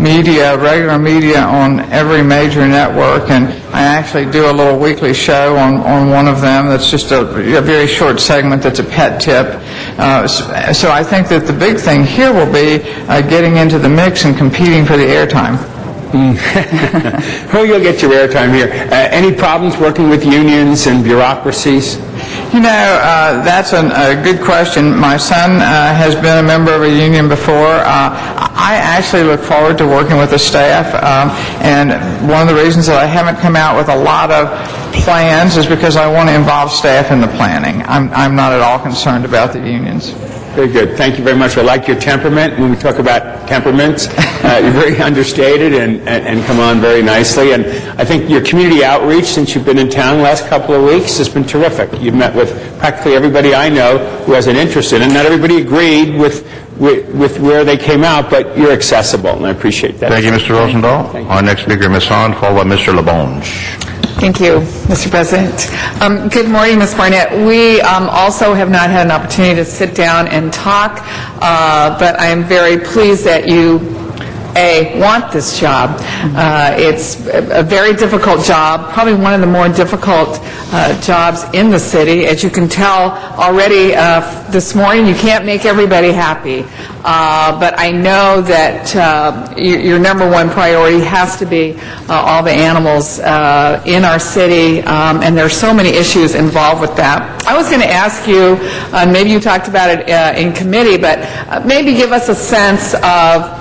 regular media on every major network, and I actually do a little weekly show on one of them that's just a very short segment that's a pet tip. So I think that the big thing here will be getting into the mix and competing for the airtime. Well, you'll get your airtime here. Any problems working with unions and bureaucracies? You know, that's a good question. My son has been a member of a union before. I actually look forward to working with the staff, and one of the reasons that I haven't come out with a lot of plans is because I want to involve staff in the planning. I'm not at all concerned about the unions. Very good. Thank you very much. I like your temperament. When we talk about temperaments, you're very understated and come on very nicely. And I think your community outreach, since you've been in town the last couple of weeks, has been terrific. You've met with practically everybody I know who has an interest in it. Not everybody agreed with where they came out, but you're accessible, and I appreciate that. Thank you, Mr. Rosendahl. Our next speaker, Ms. Hahn, followed by Mr. LaBonge. Thank you, Mr. President. Good morning, Ms. Barnett. We also have not had an opportunity to sit down and talk, but I am very pleased that you want this job. It's a very difficult job, probably one of the more difficult jobs in the city. As you can tell already this morning, you can't make everybody happy. But I know that your number one priority has to be all the animals in our city, and there are so many issues involved with that. I was going to ask you, maybe you talked about it in committee, but maybe give us a sense of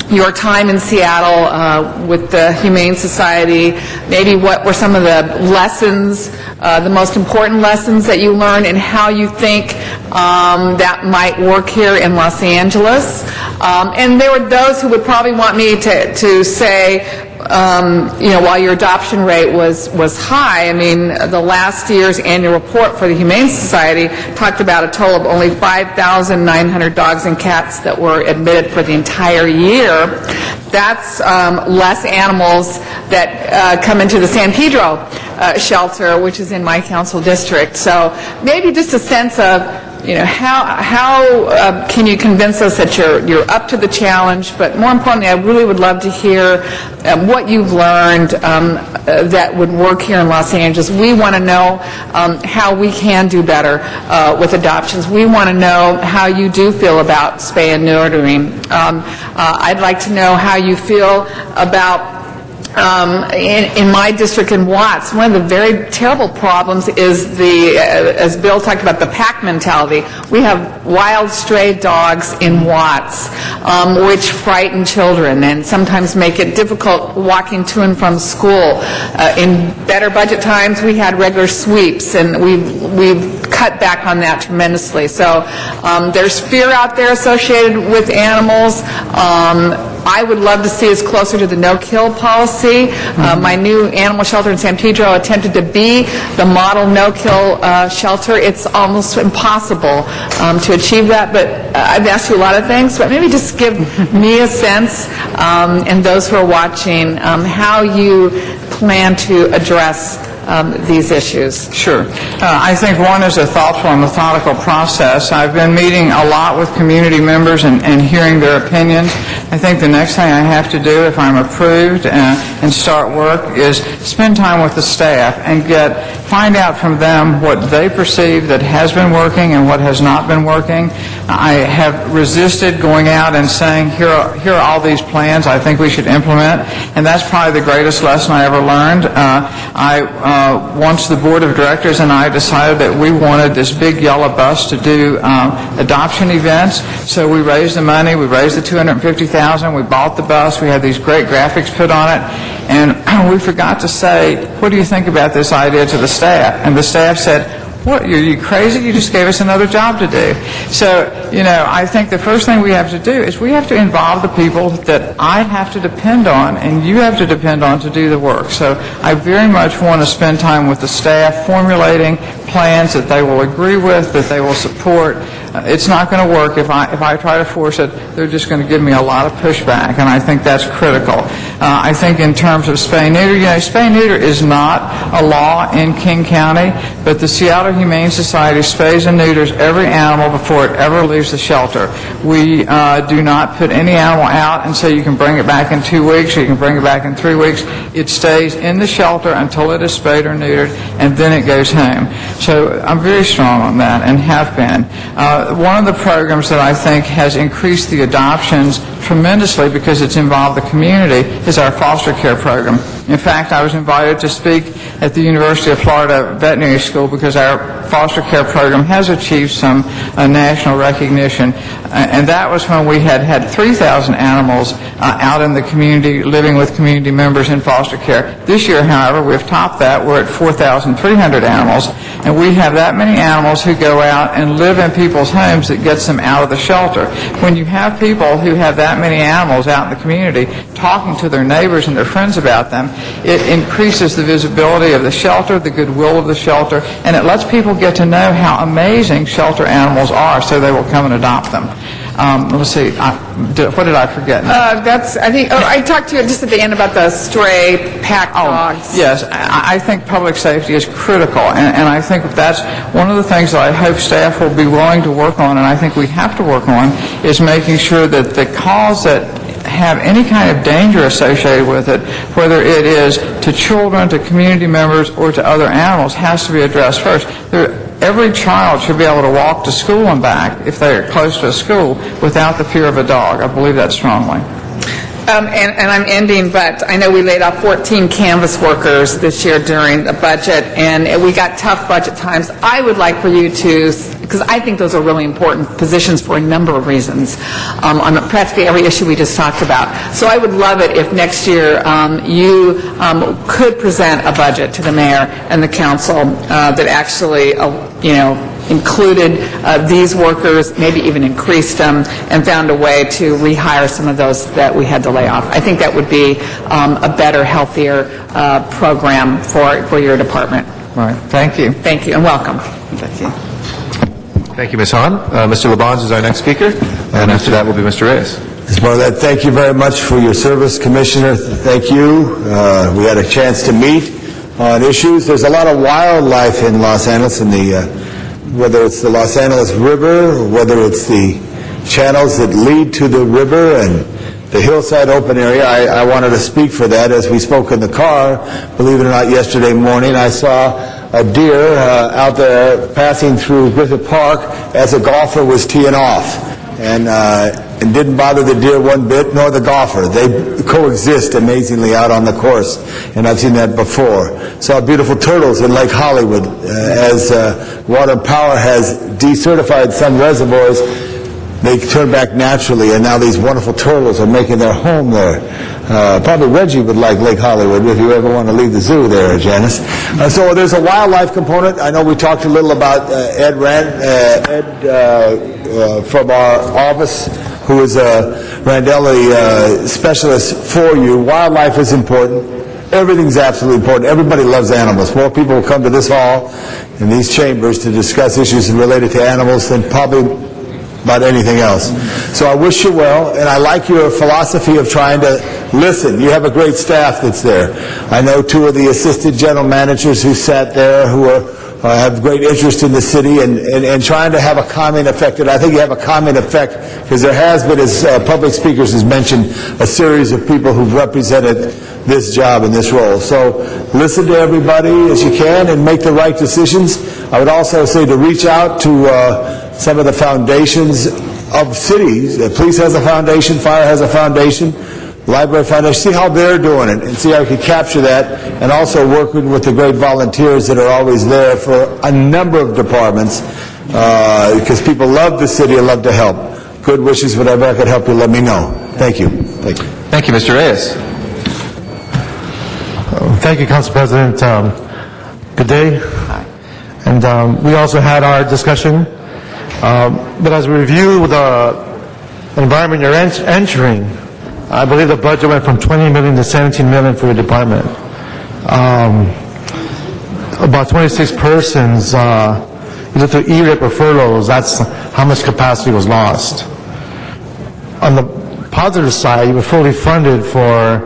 your time in Seattle with the Humane Society, maybe what were some of the lessons, the most important lessons that you learned, and how you think that might work here in Los Angeles. And there were those who would probably want me to say, while your adoption rate was high, I mean, the last year's annual report for the Humane Society talked about a total of only 5,900 dogs and cats that were admitted for the entire year. That's less animals that come into the San Pedro shelter, which is in my council district. So maybe just a sense of, how can you convince us that you're up to the challenge? But more importantly, I really would love to hear what you've learned that would work here in Los Angeles. We want to know how we can do better with adoptions. We want to know how you do feel about spay and neutering. I'd like to know how you feel about in my district in Watts, one of the very terrible problems is as Bill talked about, the pack mentality. We have wild stray dogs in Watts, which frighten children and sometimes make it difficult walking to and from school. In better budget times, we had regular sweeps, and we've cut back on that tremendously. So there's fear out there associated with animals. I would love to see us closer to the no-kill policy. My new animal shelter in San Pedro attempted to be the model no-kill shelter. It's almost impossible to achieve that, but I've asked you a lot of things, but maybe just give me a sense, and those who are watching, how you plan to address these issues. Sure. I think one is a thoughtful and methodical process. I've been meeting a lot with community members and hearing their opinions. I think the next thing I have to do if I'm approved and start work is spend time with the staff and find out from them what they perceive that has been working and what has not been working. I have resisted going out and saying, here are all these plans I think we should implement, and that's probably the greatest lesson I ever learned. Once the board of directors and I decided that we wanted this big yellow bus to do adoption events, so we raised the money, we raised the $250,000, we bought the bus, we had these great graphics put on it, and we forgot to say, what do you think about this idea to the staff? And the staff said, what, are you crazy? You just gave us another job to do. So, I think the first thing we have to do is we have to involve the people that I have to depend on and you have to depend on to do the work. So I very much want to spend time with the staff formulating plans that they will agree with, that they will support. It's not going to work if I try to force it. They're just going to give me a lot of pushback, and I think that's critical. I think in terms of spay-neuter, spay-neuter is not a law in King County, but the Seattle Humane Society spays and neuters every animal before it ever leaves the shelter. We do not put any animal out and say you can bring it back in 2 weeks or you can bring it back in 3 weeks. It stays in the shelter until it is spayed or neutered, and then it goes home. So I'm very strong on that and have been. One of the programs that I think has increased the adoptions tremendously because it's involved the community is our foster care program. In fact, I was invited to speak at the University of Florida Veterinary School because our foster care program has achieved some national recognition. And that was when we had 3,000 animals out in the community, living with community members in foster care. This year, however, we've topped that. We're at 4,300 animals. And we have that many animals who go out and live in people's homes that gets them out of the shelter. When you have people who have that many animals out in the community talking to their neighbors and their friends about them, it increases the visibility of the shelter, the goodwill of the shelter, and it lets people get to know how amazing shelter animals are, so they will come and adopt them. Let's see, what did I forget? I talked to you just at the end about the stray pack dogs. Yes, I think public safety is critical, and I think that's one of the things that I hope staff will be willing to work on, and I think we have to work on, is making sure that the calls that have any kind of danger associated with it, whether it is to children, to community members, or to other animals, has to be addressed first. Every child should be able to walk to school and back if they are close to a school without the fear of a dog. I believe that strongly. And I'm ending, but I know we laid off 14 canvas workers this year during the budget, and we got tough budget times. I would like for you to, because I think those are really important positions for a number of reasons, on practically every issue we just talked about. So I would love it if next year you could present a budget to the mayor and the council that actually, included these workers, maybe even increased them, and found a way to rehire some of those that we had to lay off. I think that would be a better, healthier program for your department. Right. Thank you. Thank you, and welcome. Thank you. Thank you, Ms. Hahn. Mr. LeBons is our next speaker, and after that will be Mr. Reyes. Ms. Barnett, thank you very much for your service, Commissioner. Thank you. We had a chance to meet on issues. There's a lot of wildlife in Los Angeles, whether it's the Los Angeles River, or whether it's the channels that lead to the river and the hillside open area. I wanted to speak for that. As we spoke in the car, believe it or not, yesterday morning, I saw a deer out there passing through Griffith Park as a golfer was teeing off. And didn't bother the deer one bit, nor the golfer. They coexist amazingly out on the course, and I've seen that before. Saw beautiful turtles in Lake Hollywood. As Water and Power has decertified some reservoirs, they turn back naturally, and now these wonderful turtles are making their home there. Probably Reggie would like Lake Hollywood if you ever want to leave the zoo there, Janice. So there's a wildlife component. I know we talked a little about Ed from our office, who is a Randelli specialist for you. Wildlife is important. Everything's absolutely important. Everybody loves animals. More people will come to this hall and these chambers to discuss issues related to animals than probably about anything else. So I wish you well, and I like your philosophy of trying to listen. You have a great staff that's there. I know two of the assistant general managers who sat there who have great interest in the city and trying to have a calming effect. And I think you have a calming effect because there has been, as public speakers has mentioned, a series of people who've represented this job and this role. So listen to everybody as you can and make the right decisions. I would also say to reach out to some of the foundations of cities. Police has a foundation, fire has a foundation, library foundation. See how they're doing it and see how we can capture that, and also working with the great volunteers that are always there for a number of departments because people love the city and love to help. Good wishes. Whatever I could help you, let me know. Thank you. Thank you. Thank you, Mr. Reyes. Thank you, Council President. Good day. And we also had our discussion. But as we review the environment you're entering, I believe the budget went from $20 million to $17 million for your department. About 26 persons, either through ERIP or furloughs, that's how much capacity was lost. On the positive side, you were fully funded for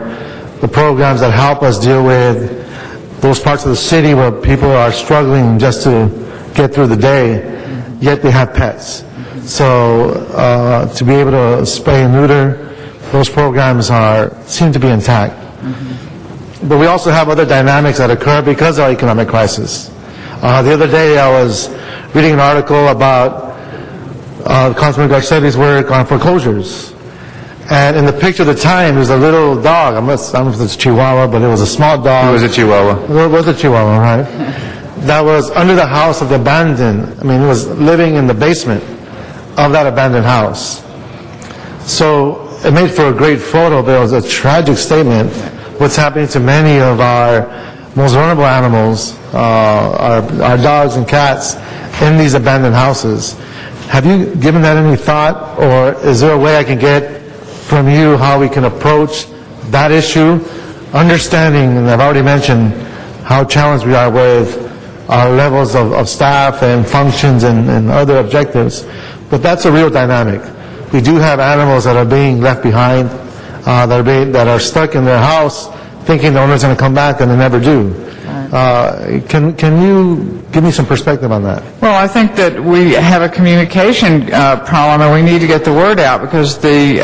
the programs that help us deal with those parts of the city where people are struggling just to get through the day, yet they have pets. So to be able to spay and neuter, those programs seem to be intact. But we also have other dynamics that occur because of our economic crisis. The other day I was reading an article about Councilman Garcetti's work on foreclosures. And in the picture at the time, there's a little dog. I don't know if it's a Chihuahua, but it was a small dog. It was a Chihuahua. It was a Chihuahua, right? That was under the house of the abandoned. I mean, it was living in the basement of that abandoned house. So it made for a great photo, but it was a tragic statement. What's happening to many of our most vulnerable animals, our dogs and cats, in these abandoned houses. Have you given that any thought, or is there a way I can get from you how we can approach that issue, understanding, and I've already mentioned how challenged we are with our levels of staff and functions and other objectives, but that's a real dynamic. We do have animals that are being left behind, that are stuck in their house thinking the owner's going to come back and they never do. Can you give me some perspective on that? Well, I think that we have a communication problem, and we need to get the word out, because the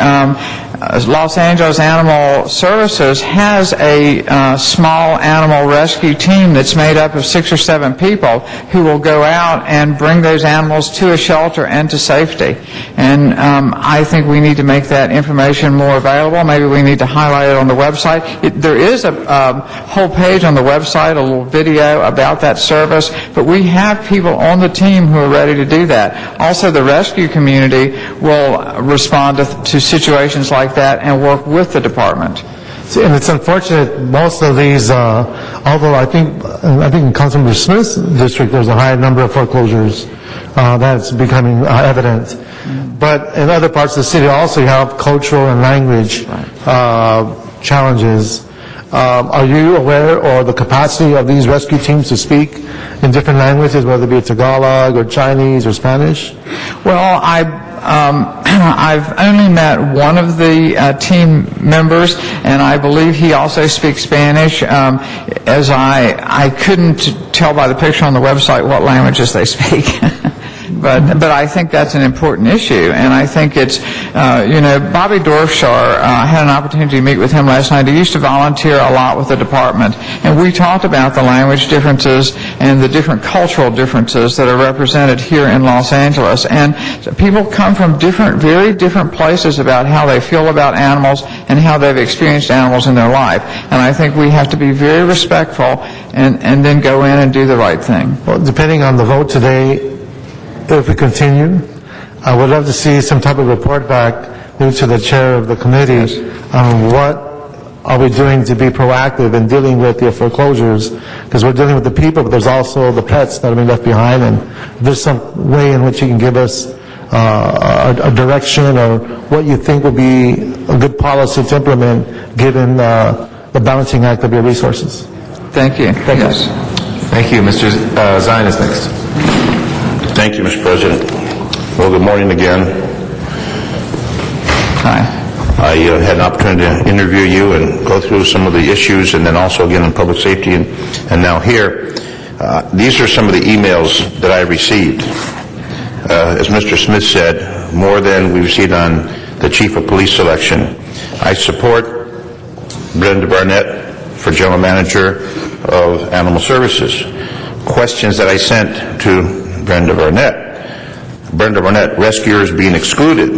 Los Angeles Animal Services has a small animal rescue team that's made up of 6 or 7 people who will go out and bring those animals to a shelter and to safety. And I think we need to make that information more available. Maybe we need to highlight it on the website. There is a whole page on the website, a little video about that service, but we have people on the team who are ready to do that. Also, the rescue community will respond to situations like that and work with the department. And it's unfortunate, most of these, although I think in Councilmember Smith's district there's a high number of foreclosures that's becoming evident. But in other parts of the city also you have cultural and language challenges. Are you aware or the capacity of these rescue teams to speak in different languages, whether it be Tagalog or Chinese or Spanish? Well, I've only met one of the team members, and I believe he also speaks Spanish, as I couldn't tell by the picture on the website what languages they speak. But I think that's an important issue, and I think it's, Bobby Dorfshar, I had an opportunity to meet with him last night. He used to volunteer a lot with the department, and we talked about the language differences and the different cultural differences that are represented here in Los Angeles. And people come from very different places about how they feel about animals and how they've experienced animals in their life. And I think we have to be very respectful and then go in and do the right thing. Well, depending on the vote today, if we continue, I would love to see some type of report back maybe to the chair of the committee on what are we doing to be proactive in dealing with the foreclosures, because we're dealing with the people, but there's also the pets that are being left behind, and there's some way in which you can give us a direction or what you think would be a good policy to implement given the balancing act of your resources. Thank you. Yes. Thank you. Mr. Zine is next. Thank you, Mr. President. Well, good morning again. Hi. I had an opportunity to interview you and go through some of the issues, and then also again in public safety and now here. These are some of the emails that I received. As Mr. Smith said, more than we received on the chief of police selection. I support Brenda Barnett for general manager of Animal Services. Questions that I sent to Brenda Barnett, rescuers being excluded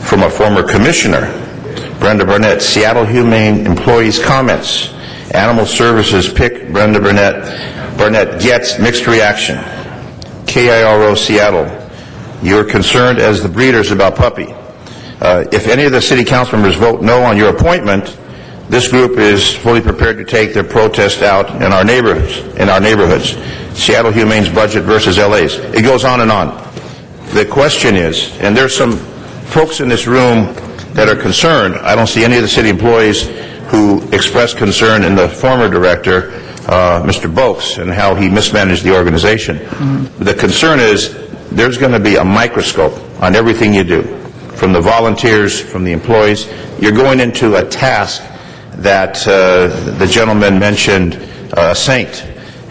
from a former commissioner. Brenda Barnett, Seattle Humane employees' comments. Animal Services pick Brenda Barnett gets mixed reaction. KIRO Seattle, you're concerned as the breeders about Puppy. If any of the city council members vote no on your appointment, this group is fully prepared to take their protest out in our neighborhoods. Seattle Humane's budget versus LA's. It goes on and on. The question is, and there's some folks in this room that are concerned. I don't see any of the city employees who expressed concern in the former director, Mr. Boakes, and how he mismanaged the organization. The concern is there's going to be a microscope on everything you do, from the volunteers, from the employees. You're going into a task that the gentleman mentioned, Saint.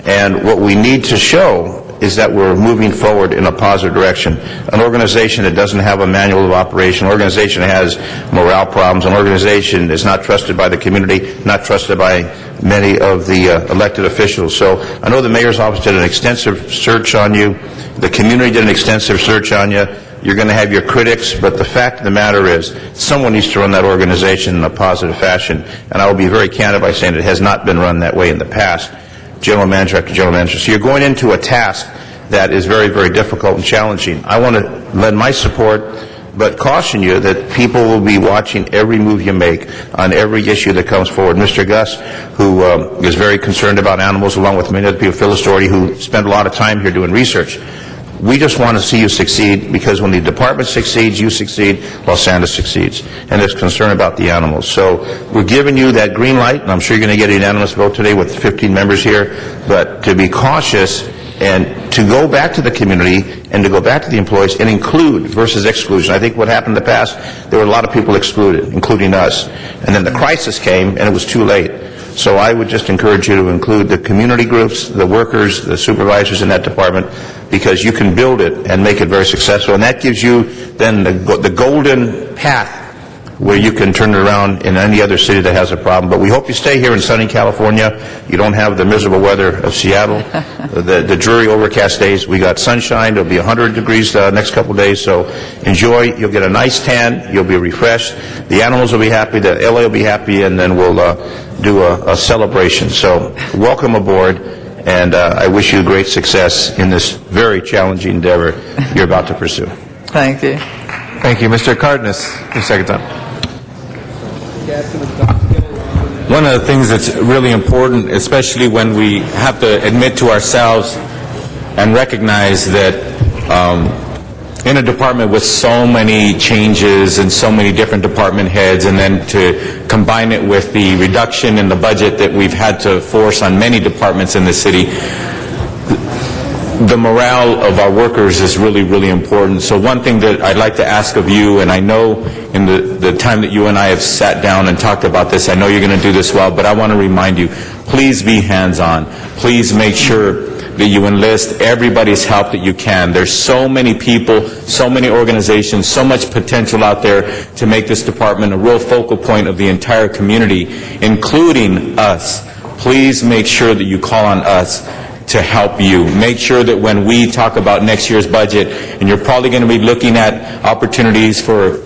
And what we need to show is that we're moving forward in a positive direction. An organization that doesn't have a manual of operation, an organization that has morale problems, an organization that's not trusted by the community, not trusted by many of the elected officials. So I know the mayor's office did an extensive search on you. The community did an extensive search on you. You're going to have your critics, but the fact of the matter is someone needs to run that organization in a positive fashion. And I will be very candid by saying it has not been run that way in the past. General manager after general manager. So you're going into a task that is very, very difficult and challenging. I want to lend my support, but caution you that people will be watching every move you make on every issue that comes forward. Mr. Gus, who is very concerned about animals, along with many other people, Phyllis Doherty, who spend a lot of time here doing research. We just want to see you succeed, because when the department succeeds, you succeed, Los Angeles succeeds. And there's concern about the animals. So we're giving you that green light, and I'm sure you're going to get a unanimous vote today with 15 members here, but to be cautious and to go back to the community and to go back to the employees and include versus exclusion. I think what happened in the past, there were a lot of people excluded, including us. And then the crisis came, and it was too late. So I would just encourage you to include the community groups, the workers, the supervisors in that department, because you can build it and make it very successful. And that gives you then the golden path where you can turn it around in any other city that has a problem. But we hope you stay here in sunny California. You don't have the miserable weather of Seattle, the dreary overcast days. We got sunshine. It'll be 100 degrees next couple of days. So enjoy. You'll get a nice tan. You'll be refreshed. The animals will be happy. The LA will be happy. And then we'll do a celebration. So welcome aboard. And I wish you great success in this very challenging endeavor you're about to pursue. Thank you. Thank you. Mr. Cardenas, your second time. One of the things that's really important, especially when we have to admit to ourselves and recognize that in a department with so many changes and so many different department heads, and then to combine it with the reduction in the budget that we've had to force on many departments in the city, the morale of our workers is really, really important. So one thing that I'd like to ask of you, and I know in the time that you and I have sat down and talked about this, I know you're going to do this well, but I want to remind you, please be hands-on. Please make sure that you enlist everybody's help that you can. There's so many people, so many organizations, so much potential out there to make this department a real focal point of the entire community, including us. Please make sure that you call on us to help you. Make sure that when we talk about next year's budget, and you're probably going to be looking at opportunities for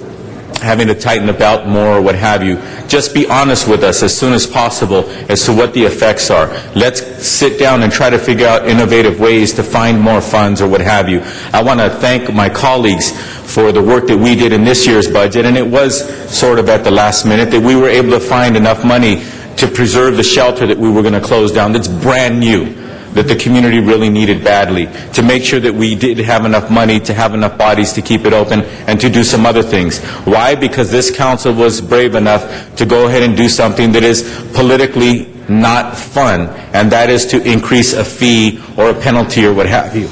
having to tighten the belt more or what have you, just be honest with us as soon as possible as to what the effects are. Let's sit down and try to figure out innovative ways to find more funds or what have you. I want to thank my colleagues for the work that we did in this year's budget, and it was sort of at the last minute that we were able to find enough money to preserve the shelter that we were going to close down that's brand new, that the community really needed badly, to make sure that we did have enough money to have enough bodies to keep it open and to do some other things. Why? Because this council was brave enough to go ahead and do something that is politically not fun, and that is to increase a fee or a penalty or what have you.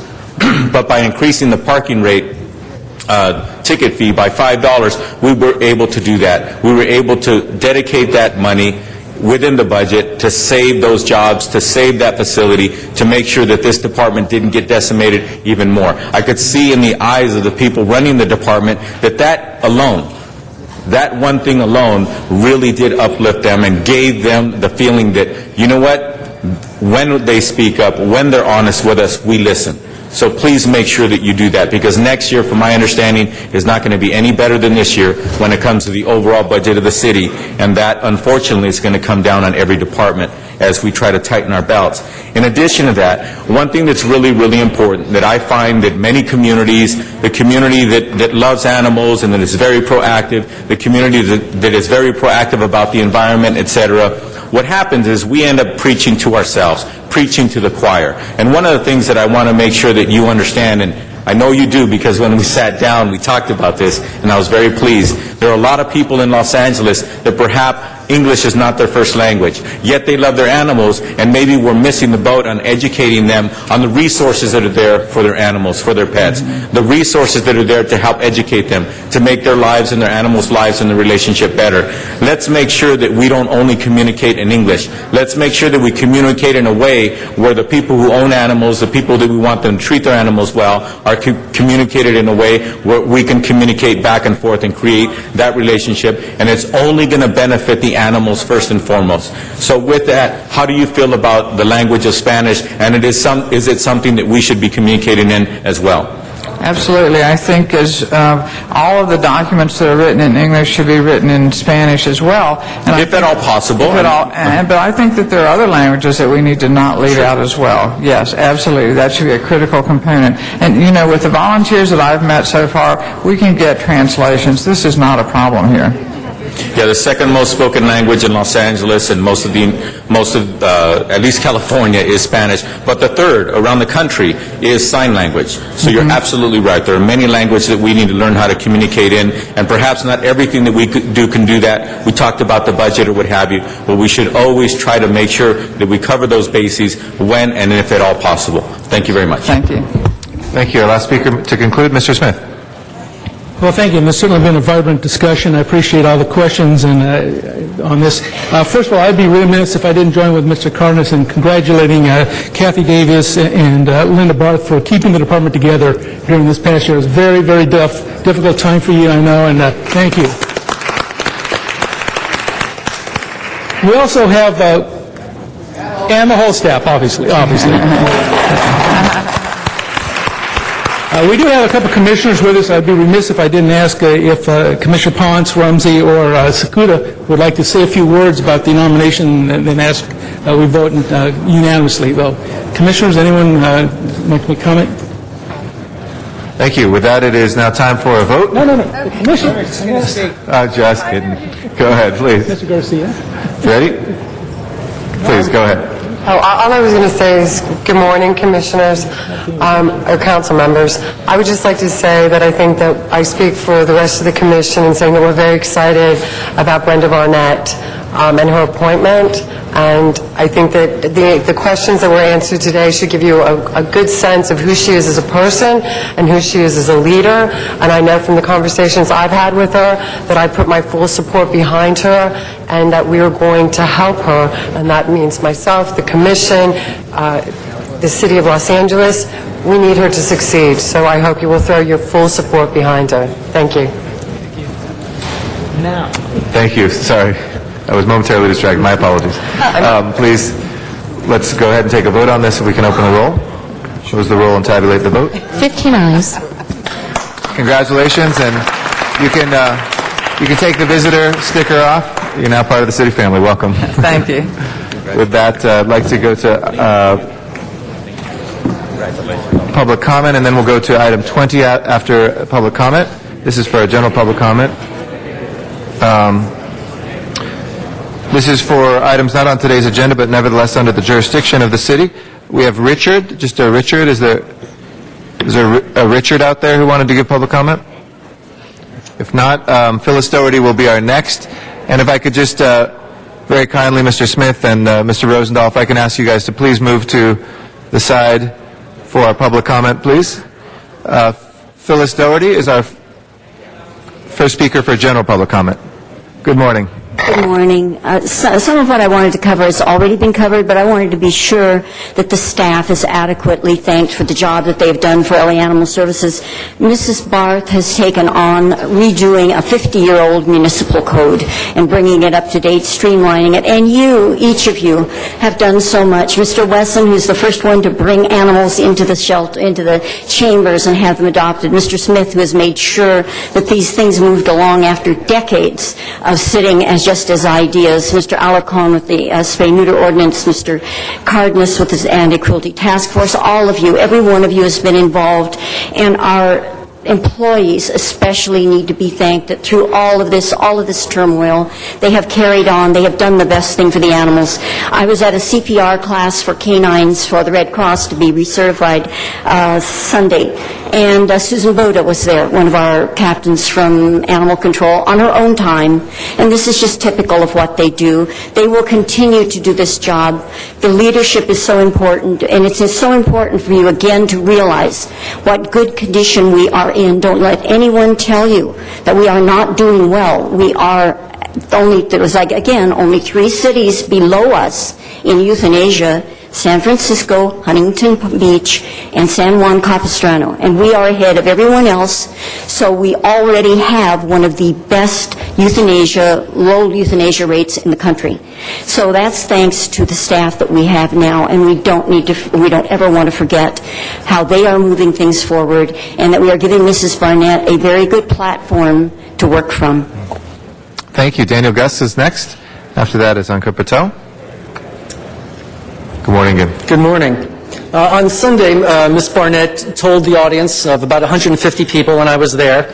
But by increasing the parking rate ticket fee by $5, we were able to do that. We were able to dedicate that money within the budget to save those jobs, to save that facility, to make sure that this department didn't get decimated even more. I could see in the eyes of the people running the department that that alone, that one thing alone, really did uplift them and gave them the feeling that, you know what, when they speak up, when they're honest with us, we listen. So please make sure that you do that, because next year, from my understanding, is not going to be any better than this year when it comes to the overall budget of the city, and that, unfortunately, is going to come down on every department as we try to tighten our belts. In addition to that, one thing that's really, really important that I find that many communities, the community that loves animals and that is very proactive, the community that is very proactive about the environment, etc., what happens is we end up preaching to ourselves, preaching to the choir. And one of the things that I want to make sure that you understand, and I know you do because when we sat down, we talked about this, and I was very pleased. There are a lot of people in Los Angeles that perhaps English is not their first language. Yet they love their animals, and maybe we're missing the boat on educating them on the resources that are there for their animals, for their pets, the resources that are there to help educate them, to make their lives and their animals' lives and the relationship better. Let's make sure that we don't only communicate in English. Let's make sure that we communicate in a way where the people who own animals, the people that we want them to treat their animals well, are communicated in a way where we can communicate back and forth and create that relationship, and it's only going to benefit the animals first and foremost. So with that, how do you feel about the language of Spanish, and is it something that we should be communicating in as well? Absolutely. I think as all of the documents that are written in English should be written in Spanish as well. And if at all possible. But I think that there are other languages that we need to not leave out as well. Yes, absolutely. That should be a critical component. And, you know, with the volunteers that I've met so far, we can get translations. This is not a problem here. Yeah, the second most spoken language in Los Angeles and most of at least California is Spanish. But the third around the country is sign language. So you're absolutely right. There are many languages that we need to learn how to communicate in, and perhaps not everything that we can do that. We talked about the budget or what have you, but we should always try to make sure that we cover those bases when and if at all possible. Thank you very much. Thank you. Thank you. Our last speaker to conclude, Mr. Smith. Well, thank you. There's certainly been a vibrant discussion. I appreciate all the questions and on this. First of all, I'd be remiss if I didn't join with Mr. Cardenas in congratulating Kathy Davis and Linda Barth for keeping the department together during this past year. It was a very, very difficult time for you, I know, and thank you. We also have, and the whole staff, obviously. We do have a couple commissioners with us. I'd be remiss if I didn't ask if Commissioner Ponce, Rumsey, or Sakuda would like to say a few words about the nomination and then ask we vote unanimously. Well, commissioners, anyone like to make a comment? Thank you. With that, it is now time for a vote. No. Commissioner. Just kidding. Go ahead, please. Mr. Garcia. Ready? Please, go ahead. Oh, all I was going to say is good morning, commissioners, or council members. I would just like to say that I think that I speak for the rest of the commission in saying that we're very excited about Brenda Barnett and her appointment. And I think that the questions that were answered today should give you a good sense of who she is as a person and who she is as a leader. And I know from the conversations I've had with her that I put my full support behind her and that we are going to help her. And that means myself, the commission, the city of Los Angeles. We need her to succeed. So I hope you will throw your full support behind her. Thank you. Now. Thank you. Sorry. I was momentarily distracted. My apologies. Please, let's go ahead and take a vote on this. If we can open the roll. Close the roll and tabulate the vote. 15 ayes. Congratulations, and you can take the visitor sticker off. You're now part of the city family. Welcome. Thank you. With that, I'd like to go to public comment, and then we'll go to item 20 after public comment. This is for a general public comment. This is for items not on today's agenda, but nevertheless under the jurisdiction of the city. We have Richard. Just a Richard. Is there a Richard out there who wanted to give public comment? If not, Phyllis Doherty will be our next. And if I could just very kindly, Mr. Smith and Mr. Rosendahl, if I can ask you guys to please move to the side for our public comment, please. Phyllis Doherty is our first speaker for general public comment. Good morning. Good morning. Some of what I wanted to cover has already been covered, but I wanted to be sure that the staff is adequately thanked for the job that they've done for LA Animal Services. Mrs. Barth has taken on redoing a 50-year-old municipal code and bringing it up to date, streamlining it. And you, each of you, have done so much. Mr. Wesson, who's the first one to bring animals into the shelter, into the chambers and have them adopted. Mr. Smith, who has made sure that these things moved along after decades of sitting as just as ideas, Mr. Alarcon with the spay-neuter ordinance, Mr. Cardenas with his anti-cruelty task force, all of you, every one of you has been involved, and our employees especially need to be thanked that through all of this turmoil, they have carried on, they have done the best thing for the animals. I was at a CPR class for canines for the Red Cross to be recertified Sunday, And Susan Boda was there, one of our captains from Animal Control, on her own time. And this is just typical of what they do. They will continue to do this job. The leadership is so important, and it's so important for you, again, to realize what good condition we are in. Don't let anyone tell you that we are not doing well. We are there was, again, only 3 cities below us in euthanasia: San Francisco, Huntington Beach, and San Juan Capistrano. And we are ahead of everyone else, so we already have one of the best low euthanasia rates in the country. So that's thanks to the staff that we have now, and we don't ever want to forget how they are moving things forward, and that we are giving Mrs. Barnett a very good platform to work from. Thank you. Daniel Gus is next. After that is Ankur Patel. Good morning again. Good morning. On Sunday, Ms. Barnett told the audience of about 150 people, and I was there,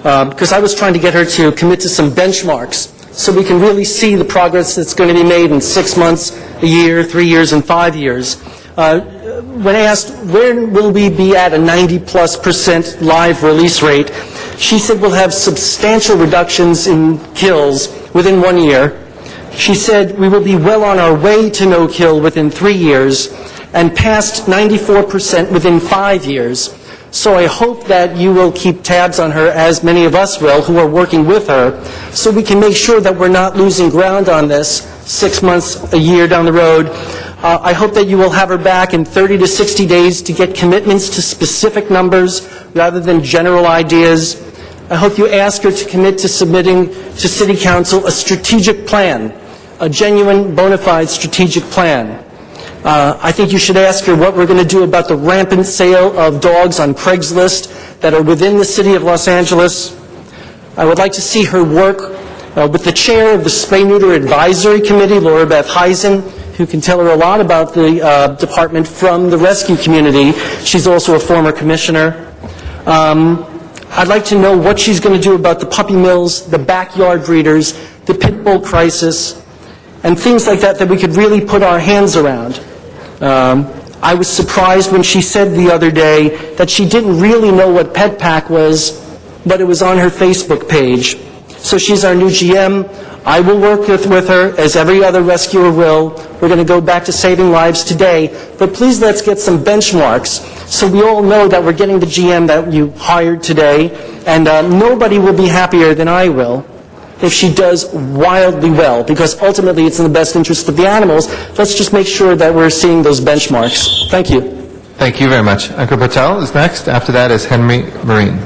because I was trying to get her to commit to some benchmarks so we can really see the progress that's going to be made in 6 months, a year, 3 years, and 5 years. When asked, where will we be at a 90+% live release rate, she said we'll have substantial reductions in kills within 1 year. She said we will be well on our way to no kill within 3 years and past 94% within 5 years. So I hope that you will keep tabs on her, as many of us will, who are working with her, so we can make sure that we're not losing ground on this 6 months, a year down the road. I hope that you will have her back in 30 to 60 days to get commitments to specific numbers rather than general ideas. I hope you ask her to commit to submitting to City Council a strategic plan, a genuine, bona fide strategic plan. I think you should ask her what we're going to do about the rampant sale of dogs on Craigslist that are within the city of Los Angeles. I would like to see her work with the chair of the Spay-Neuter Advisory Committee, Laura Beth Heisen, who can tell her a lot about the department from the rescue community. She's also a former commissioner. I'd like to know what she's going to do about the puppy mills, the backyard breeders, the pit bull crisis, and things like that we could really put our hands around. I was surprised when she said the other day that she didn't really know what PetPack was, but it was on her Facebook page. So she's our new GM. I will work with her, as every other rescuer will. We're going to go back to saving lives today. But please, let's get some benchmarks so we all know that we're getting the GM that you hired today. And nobody will be happier than I will if she does wildly well, because ultimately it's in the best interest of the animals. Let's just make sure that we're seeing those benchmarks. Thank you. Thank you very much. Ankur Patel is next. After that is Henry Marine.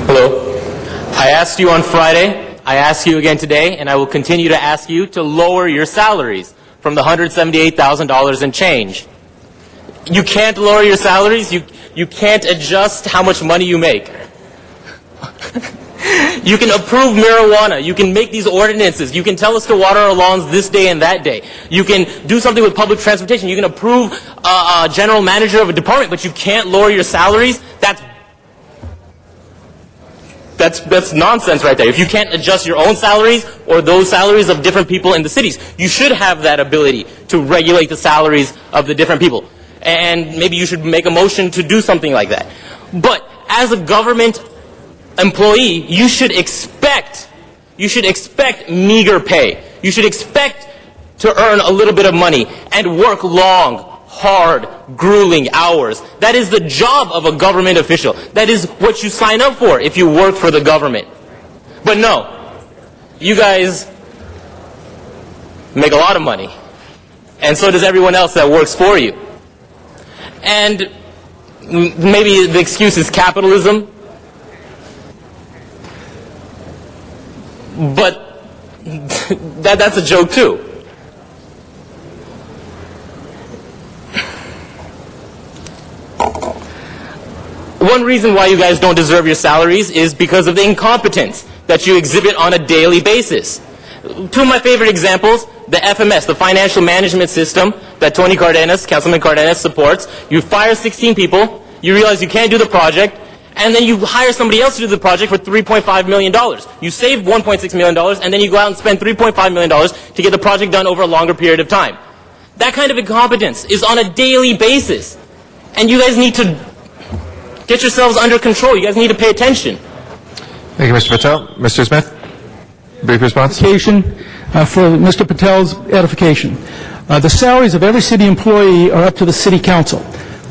Hello. I asked you on Friday, I asked you again today, and I will continue to ask you to lower your salaries from the $178,000 and change. You can't lower your salaries. You can't adjust how much money you make. You can approve marijuana. You can make these ordinances. You can tell us to water our lawns this day and that day. You can do something with public transportation. You can approve a general manager of a department, but you can't lower your salaries. That's nonsense right there. If you can't adjust your own salaries or those salaries of different people in the cities, you should have that ability to regulate the salaries of the different people. And maybe you should make a motion to do something like that. But as a government employee, you should expect meager pay. You should expect to earn a little bit of money and work long, hard, grueling hours. That is the job of a government official. That is what you sign up for if you work for the government. But no, you guys make a lot of money. And so does everyone else that works for you. And maybe the excuse is capitalism. But that's a joke too. One reason why you guys don't deserve your salaries is because of the incompetence that you exhibit on a daily basis. Two of my favorite examples, the FMS, the financial management system that Tony Cardenas, Councilman Cardenas supports. You fire 16 people, you realize you can't do the project, and then you hire somebody else to do the project for $3.5 million. You save $1.6 million, and then you go out and spend $3.5 million to get the project done over a longer period of time. That kind of incompetence is on a daily basis. And you guys need to get yourselves under control. You guys need to pay attention. Thank you, Mr. Patel. Mr. Smith, brief response. For Mr. Patel's edification. The salaries of every city employee are up to the city council.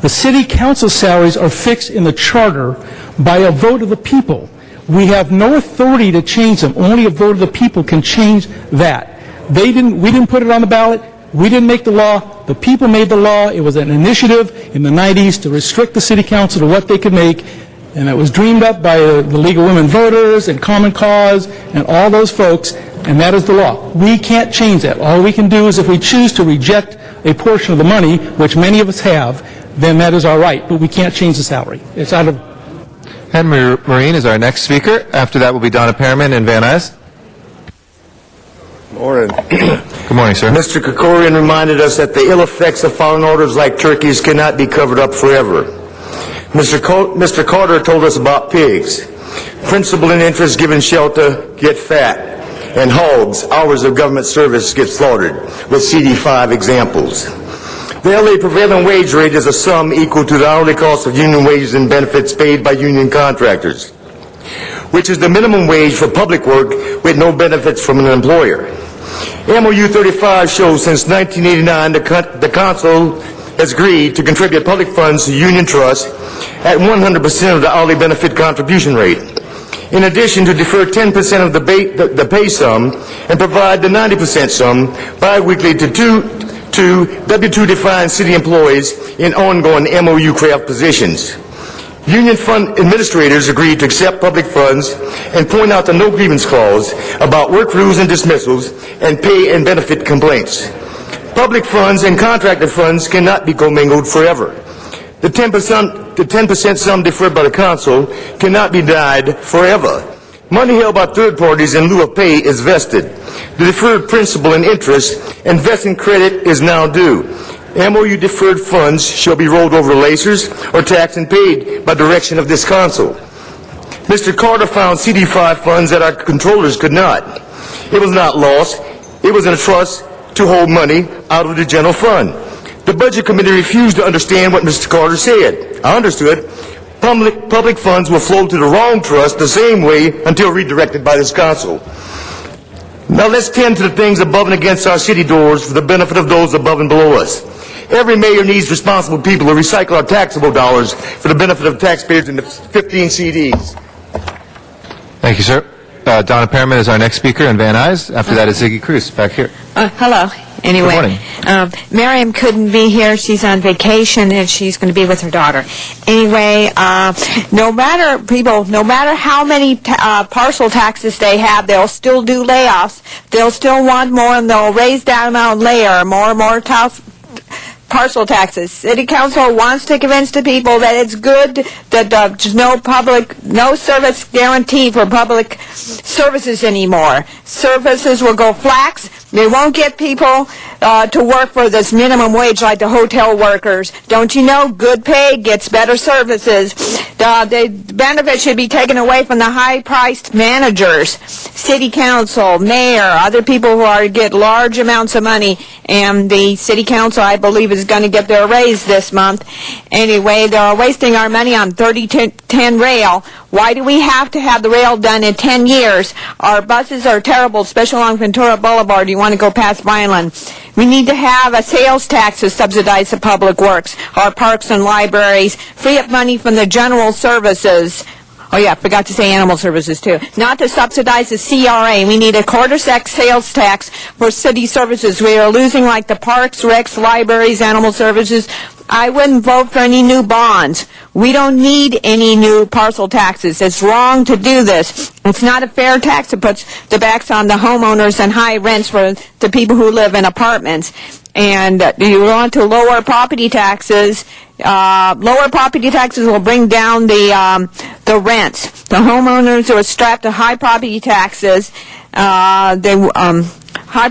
The city council salaries are fixed in the charter by a vote of the people. We have no authority to change them. Only a vote of the people can change that. We didn't put it on the ballot. We didn't make the law. The people made the law. It was an initiative in the 90s to restrict the city council to what they could make, and it was dreamed up by the League of Women Voters and Common Cause and all those folks, and that is the law. We can't change that. All we can do is if we choose to reject a portion of the money, which many of us have, then that is our right, but we can't change the salary. It's out of... Henry Marine is our next speaker. After that will be Donna Perriman and Van Nuys. Morning. Good morning, sir. Mr. Krikorian reminded us that the ill effects of foreign orders like turkeys cannot be covered up forever. Mr. Carter told us about pigs. Principal and interest given shelter get fat, and hogs, hours of government service, get slaughtered, with CD5 examples. The LA prevailing wage rate is a sum equal to the hourly cost of union wages and benefits paid by union contractors, which is the minimum wage for public work with no benefits from an employer. MOU 35 shows since 1989 the council has agreed to contribute public funds to union trusts at 100% of the hourly benefit contribution rate. In addition to defer 10% of the pay sum and provide the 90% sum bi-weekly to W-2 defined city employees in ongoing MOU craft positions. Union fund administrators agreed to accept public funds and point out the no grievance clause about work rules and dismissals and pay and benefit complaints. Public funds and contracted funds cannot be commingled forever. The 10% sum deferred by the council cannot be denied forever. Money held by third parties in lieu of pay is vested. The deferred principal and interest and vesting credit is now due. MOU deferred funds shall be rolled over to lacers or taxed and paid by direction of this council. Mr. Carter found CD5 funds that our controllers could not. It was not lost. It was in a trust to hold money out of the general fund. The Budget Committee refused to understand what Mr. Carter said. I understood. Public funds will flow to the wrong trust the same way until redirected by this council. Now let's tend to the things above and against our city doors for the benefit of those above and below us. Every mayor needs responsible people to recycle our taxable dollars for the benefit of taxpayers in the 15 CDs. Thank you, sir. Donna Perriman is our next speaker, and Van Nuys. After that is Ziggy Cruz, back here. Hello. Anyway, Good morning. Miriam couldn't be here. She's on vacation, and she's going to be with her daughter. Anyway, no matter how many parcel taxes they have, they'll still do layoffs. They'll still want more, and they'll raise that amount later, more and more parcel taxes. City Council wants to convince the people that it's good that there's no service guarantee for public services anymore. Services will go flax. They won't get people to work for this minimum wage like the hotel workers. Don't you know, good pay gets better services. The benefits should be taken away from the high-priced managers, city council, mayor, other people who get large amounts of money, and the city council, I believe, is going to get their raise this month. Anyway, they're wasting our money on 3010 rail. Why do we have to have the rail done in 10 years? Our buses are terrible, especially along Ventura Boulevard. You want to go past Vineland. We need to have a sales tax to subsidize the public works, our parks and libraries, free up money from the general services. Oh yeah, forgot to say animal services too. Not to subsidize the CRA. We need a quarter-cent sales tax for city services. We are losing like the parks, recs, libraries, animal services. I wouldn't vote for any new bonds. We don't need any new parcel taxes. It's wrong to do this. It's not a fair tax. It puts the backs on the homeowners and high rents for the people who live in apartments. And you want to lower property taxes. Lower property taxes will bring down the rents. The homeowners who are strapped to high property taxes, high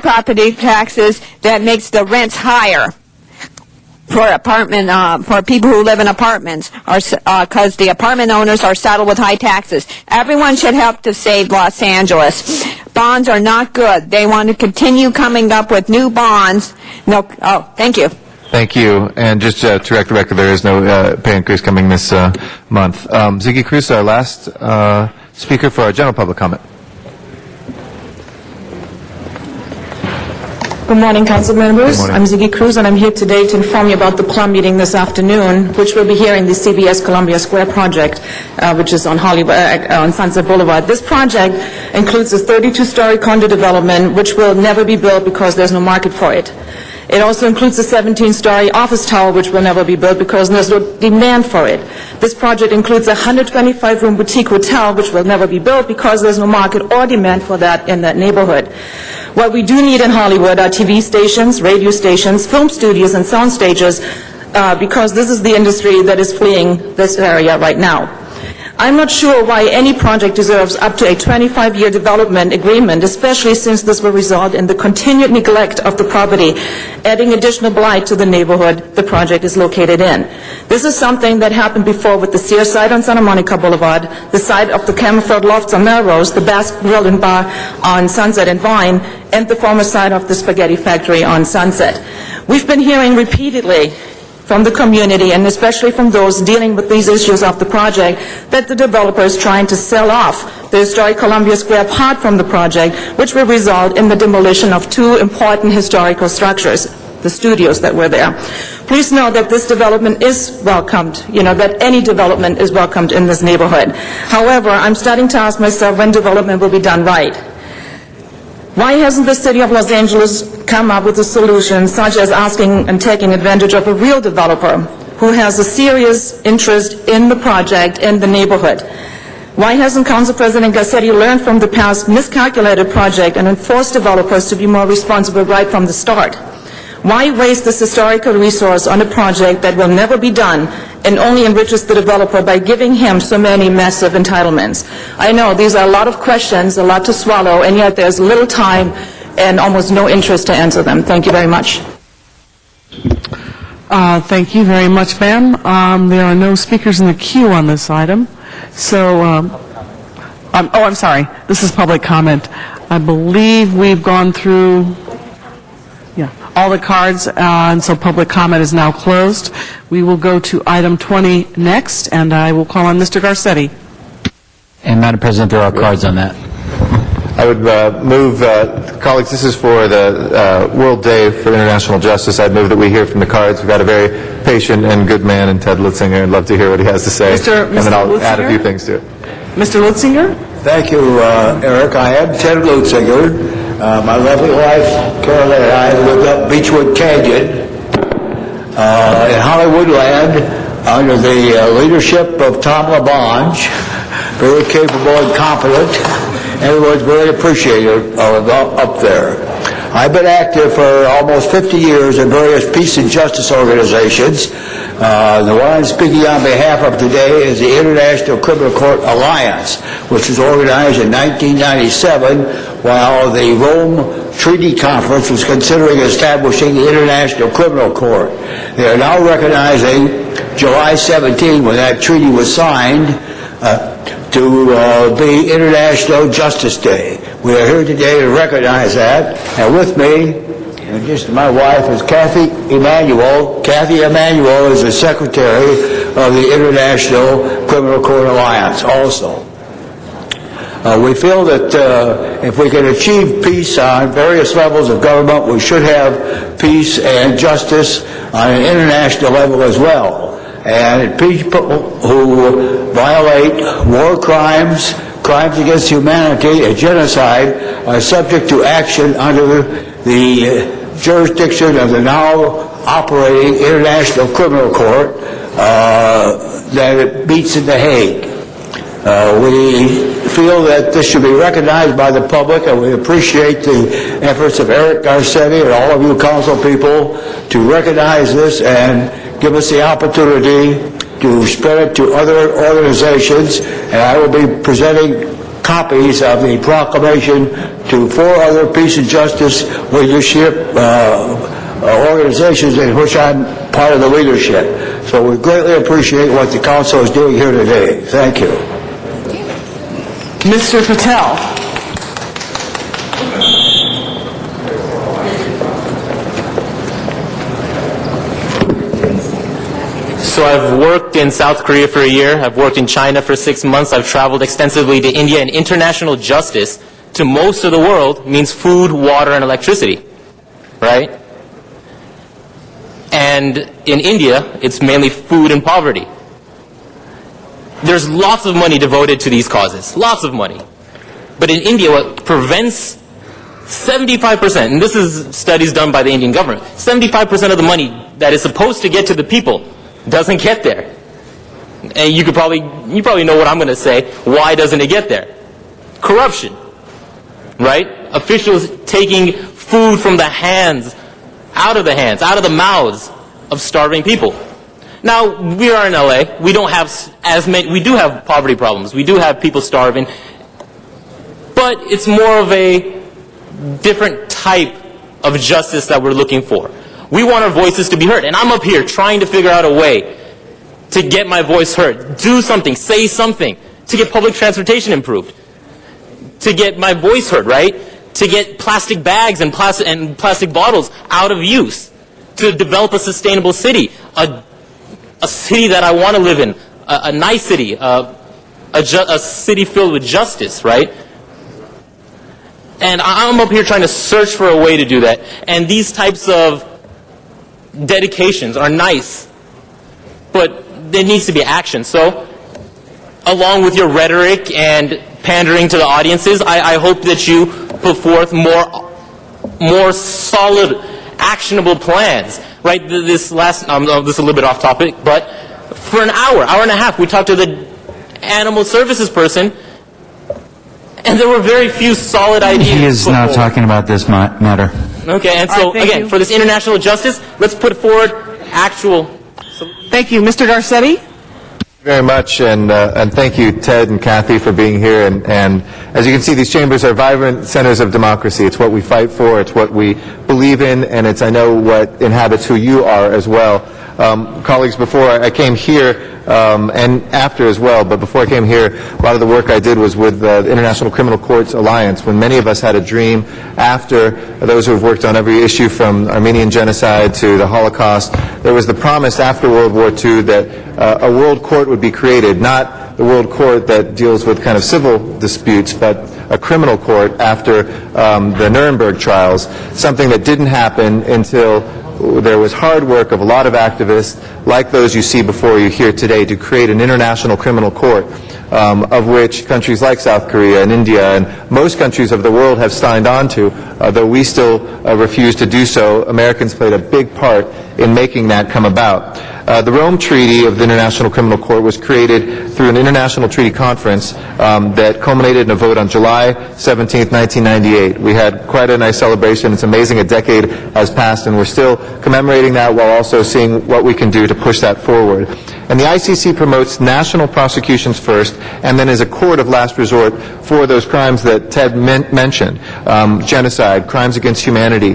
property taxes that makes the rents higher. for people who live in apartments, because the apartment owners are saddled with high taxes. Everyone should help to save Los Angeles. Bonds are not good. They want to continue coming up with new bonds. Thank you. Thank you. And just to correct the record, there is no pay increase coming this month. Ziggy Cruz, our last speaker for our general public comment. Good morning, council members. Good morning. I'm Ziggy Cruz, and I'm here today to inform you about the Plum meeting this afternoon, which will be hearing the CBS Columbia Square project, which is on on Sunset Boulevard. This project includes a 32-story condo development, which will never be built because there's no market for it. It also includes a 17-story office tower, which will never be built because there's no demand for it. This project includes a 125-room boutique hotel, which will never be built because there's no market or demand for that in that neighborhood. What we do need in Hollywood are TV stations, radio stations, film studios, and sound stages, because this is the industry that is fleeing this area right now. I'm not sure why any project deserves up to a 25-year development agreement, especially since this will result in the continued neglect of the property, adding additional blight to the neighborhood the project is located in. This is something that happened before with the Sears site on Santa Monica Boulevard, the site of the Camerford Lofts on Melrose, the Basque Grill and Bar on Sunset and Vine, and the former site of the Spaghetti Factory on Sunset. We've been hearing repeatedly from the community, and especially from those dealing with these issues of the project, that the developer is trying to sell off the historic Columbia Square apart from the project, which will result in the demolition of two important historical structures, the studios that were there. Please know that this development is welcomed, that any development is welcomed in this neighborhood. However, I'm starting to ask myself when development will be done right. Why hasn't the city of Los Angeles come up with a solution such as asking and taking advantage of a real developer who has a serious interest in the project in the neighborhood? Why hasn't Council President Garcetti learned from the past miscalculated project and enforced developers to be more responsible right from the start? Why waste this historical resource on a project that will never be done and only enriches the developer by giving him so many massive entitlements? I know these are a lot of questions, a lot to swallow, and yet there's little time and almost no interest to answer them. Thank you very much. Thank you very much, ma'am. There are no speakers in the queue on this item. So, I'm sorry. This is public comment. I believe we've gone through all the cards, and so public comment is now closed. We will go to item 20 next, and I will call on Mr. Garcetti. And Madam President, there are cards on that. I would move, colleagues, this is for the World Day for International Justice. I'd move that we hear from the cards. We've got a very patient and good man in Ted Lutzinger. I'd love to hear what he has to say. And then I'll add a few things to it. Mr. Lutzinger? Thank you, Eric. I am Ted Lutzinger. My lovely wife, Carolyn, and I lived up Beechwood Canyon in Hollywoodland under the leadership of Tom LaBonge, very capable and competent. Everyone's very appreciative of up there. I've been active for almost 50 years in various peace and justice organizations. The one I'm speaking on behalf of today is the International Criminal Court Alliance, which was organized in 1997 while the Rome Treaty Conference was considering establishing the International Criminal Court. They are now recognizing July 17, when that treaty was signed, to be International Justice Day. We are here today to recognize that, and with me, in addition to my wife, is Kathy Emanuel. Kathy Emanuel is the Secretary of the International Criminal Court Alliance also. We feel that if we can achieve peace on various levels of government, we should have peace and justice on an international level as well. And people who violate war crimes, crimes against humanity, and genocide are subject to action under the jurisdiction of the now operating International Criminal Court that it meets in The Hague. We feel that this should be recognized by the public, and we appreciate the efforts of Eric Garcetti and all of you council people to recognize this and give us the opportunity to spread it to other organizations. And I will be presenting copies of the proclamation to 4 other peace and justice leadership organizations in which I'm part of the leadership. So we greatly appreciate what the council is doing here today. Thank you. Mr. Patel. So I've worked in South Korea for a year. I've worked in China for 6 months. I've traveled extensively to India, and international justice to most of the world means food, water, and electricity, right? And in India, it's mainly food and poverty. There's lots of money devoted to these causes, lots of money. But in India, what prevents 75%, and this is studies done by the Indian government, 75% of the money that is supposed to get to the people doesn't get there. And you probably know what I'm going to say. Why doesn't it get there? Corruption, right? Officials taking food from the hands, out of the mouths of starving people. Now, we are in LA. We don't have as many, we do have poverty problems. We do have people starving. But it's more of a different type of justice that we're looking for. We want our voices to be heard. And I'm up here trying to figure out a way to get my voice heard. Do something, say something, to get public transportation improved. To get my voice heard, right? To get plastic bags and plastic bottles out of use. To develop a sustainable city. A city that I want to live in. A nice city. A city filled with justice, right? And I'm up here trying to search for a way to do that. And these types of dedications are nice, but there needs to be action. So, along with your rhetoric and pandering to the audiences, I hope that you put forth more solid, actionable plans. Right? This is a little bit off topic, but for an hour and a half, we talked to the animal services person, and there were very few solid ideas. He is not talking about this matter. Okay, and so, again, for this international justice, let's put forward actual... Thank you. Mr. Garcetti? Very much, and thank you, Ted and Kathy, for being here. And as you can see, these chambers are vibrant centers of democracy. It's what we fight for, it's what we believe in, and it's, I know, what inhabits who you are as well. Colleagues, before I came here, and after as well, but before I came here, a lot of the work I did was with the International Criminal Courts Alliance, when many of us had a dream after those who have worked on every issue from Armenian genocide to the Holocaust. There was the promise after World War II that a world court would be created, not the world court that deals with kind of civil disputes, but a criminal court after the Nuremberg trials, something that didn't happen until there was hard work of a lot of activists like those you see before you here today to create an international criminal court, of which countries like South Korea and India and most countries of the world have signed on to, though we still refuse to do so. Americans played a big part in making that come about. The Rome Treaty of the International Criminal Court was created through an international treaty conference that culminated in a vote on July 17, 1998. We had quite a nice celebration. It's amazing a decade has passed, and we're still commemorating that while also seeing what we can do to push that forward. And the ICC promotes national prosecutions first, and then as a court of last resort for those crimes that Ted mentioned, genocide, crimes against humanity,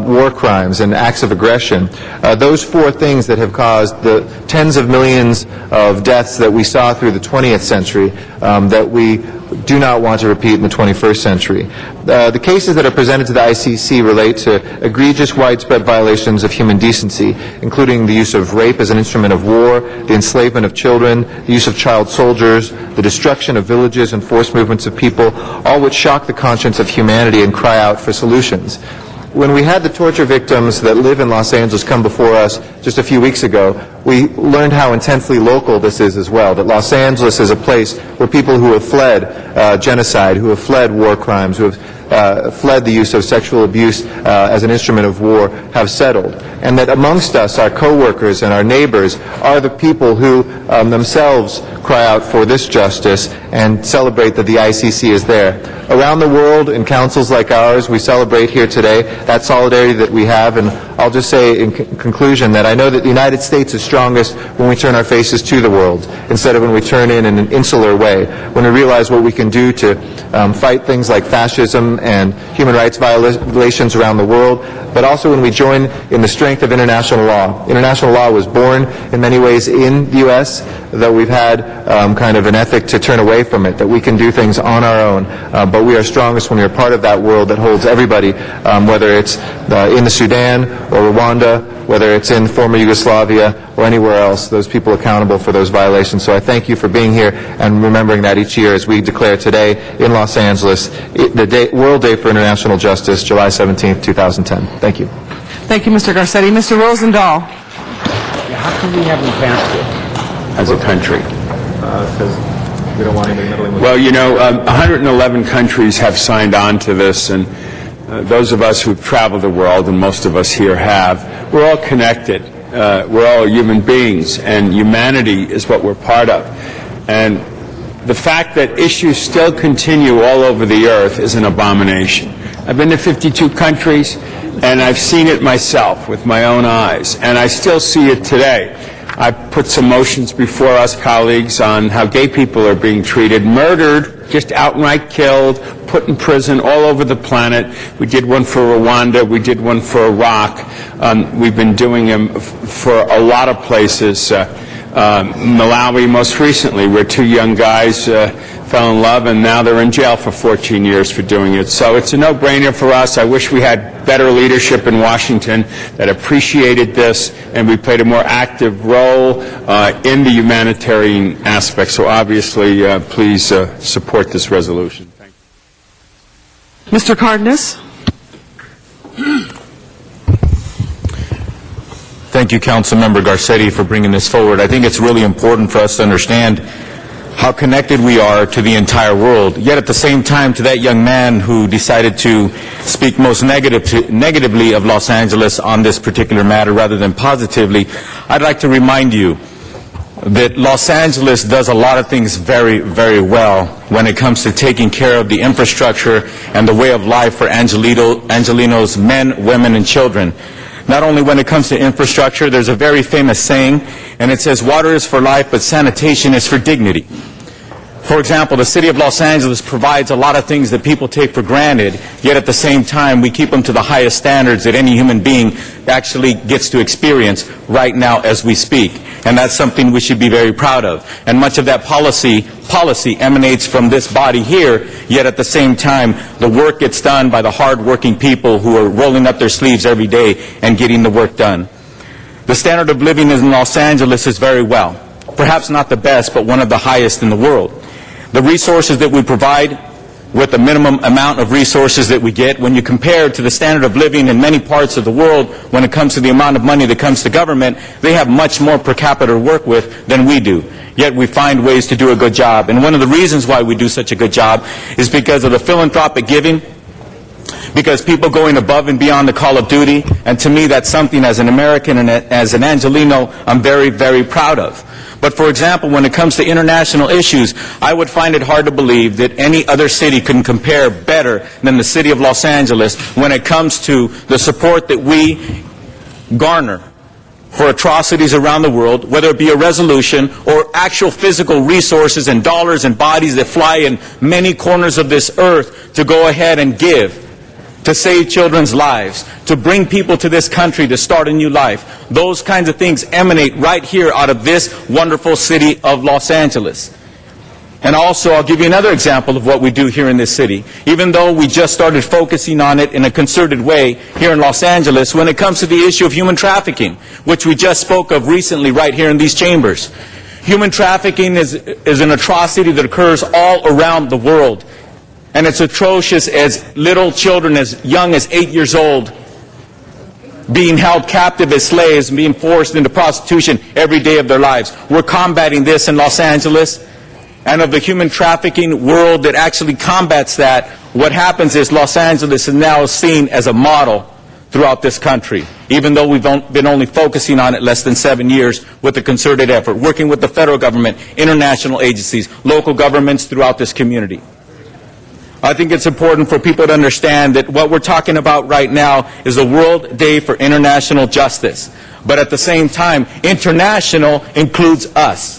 war crimes, and acts of aggression. Those four things that have caused the tens of millions of deaths that we saw through the 20th century that we do not want to repeat in the 21st century. The cases that are presented to the ICC relate to egregious, widespread violations of human decency, including the use of rape as an instrument of war, the enslavement of children, the use of child soldiers, the destruction of villages and forced movements of people, all which shock the conscience of humanity and cry out for solutions. When we had the torture victims that live in Los Angeles come before us just a few weeks ago, we learned how intensely local this is as well, that Los Angeles is a place where people who have fled genocide, who have fled war crimes, who have fled the use of sexual abuse as an instrument of war have settled. And that amongst us, our co-workers and our neighbors, are the people who themselves cry out for this justice and celebrate that the ICC is there. Around the world, in councils like ours, we celebrate here today that solidarity that we have. And I'll just say in conclusion that I know that the United States is strongest when we turn our faces to the world, instead of when we turn in an insular way, when we realize what we can do to fight things like fascism and human rights violations around the world, but also when we join in the strength of international law. International law was born in many ways in the U.S., though we've had kind of an ethic to turn away from it, that we can do things on our own, but we are strongest when we are part of that world that holds everybody, whether it's in the Sudan or Rwanda, whether it's in former Yugoslavia or anywhere else, those people accountable for those violations. So I thank you for being here and remembering that each year as we declare today in Los Angeles the World Day for International Justice, July 17th, 2010. Thank you. Thank you, Mr. Garcetti. Mr. Rosendahl. How come we haven't passed it as a country? Because we don't want anybody meddling with Well, you know, 111 countries have signed on to this, and those of us who've traveled the world, and most of us here have, we're all connected. We're all human beings, and humanity is what we're part of. And the fact that issues still continue all over the earth is an abomination. I've been to 52 countries, and I've seen it myself with my own eyes, and I still see it today. I put some motions before us colleagues on how gay people are being treated, murdered, just outright killed, put in prison all over the planet. We did one for Rwanda. We did one for Iraq. We've been doing them for a lot of places. Malawi most recently, where two young guys fell in love, and now they're in jail for 14 years for doing it. So it's a no-brainer for us. I wish we had better leadership in Washington that appreciated this, and we played a more active role in the humanitarian aspect. So obviously, please support this resolution. Thank you. Mr. Cardenas. Thank you, Councilmember Garcetti, for bringing this forward. I think it's really important for us to understand how connected we are to the entire world, yet at the same time to that young man who decided to speak most negatively of Los Angeles on this particular matter rather than positively. I'd like to remind you that Los Angeles does a lot of things very, very well when it comes to taking care of the infrastructure and the way of life for Angelinos, men, women, and children. Not only when it comes to infrastructure, there's a very famous saying, and it says, water is for life, but sanitation is for dignity. For example, the city of Los Angeles provides a lot of things that people take for granted, yet at the same time, we keep them to the highest standards that any human being actually gets to experience right now as we speak. And that's something we should be very proud of. And much of that policy emanates from this body here, yet at the same time, the work gets done by the hard-working people who are rolling up their sleeves every day and getting the work done. The standard of living in Los Angeles is very well. Perhaps not the best, but one of the highest in the world. The resources that we provide with the minimum amount of resources that we get, when you compare to the standard of living in many parts of the world, when it comes to the amount of money that comes to government, they have much more per capita to work with than we do. Yet we find ways to do a good job. And one of the reasons why we do such a good job is because of the philanthropic giving, because people going above and beyond the call of duty. And to me, that's something as an American and as an Angelino, I'm very, very proud of. But for example, when it comes to international issues, I would find it hard to believe that any other city can compare better than the city of Los Angeles when it comes to the support that we garner for atrocities around the world, whether it be a resolution or actual physical resources and dollars and bodies that fly in many corners of this earth to go ahead and give, to save children's lives, to bring people to this country to start a new life. Those kinds of things emanate right here out of this wonderful city of Los Angeles. And also, I'll give you another example of what we do here in this city. Even though we just started focusing on it in a concerted way here in Los Angeles, when it comes to the issue of human trafficking, which we just spoke of recently right here in these chambers. Human trafficking is an atrocity that occurs all around the world. And it's atrocious as little children as young as 8 years old being held captive as slaves and being forced into prostitution every day of their lives. We're combating this in Los Angeles. And of the human trafficking world that actually combats that, what happens is Los Angeles is now seen as a model throughout this country, even though we've been only focusing on it less than 7 years with a concerted effort, working with the federal government, international agencies, local governments throughout this community. I think it's important for people to understand that what we're talking about right now is the World Day for International Justice. But at the same time, international includes us.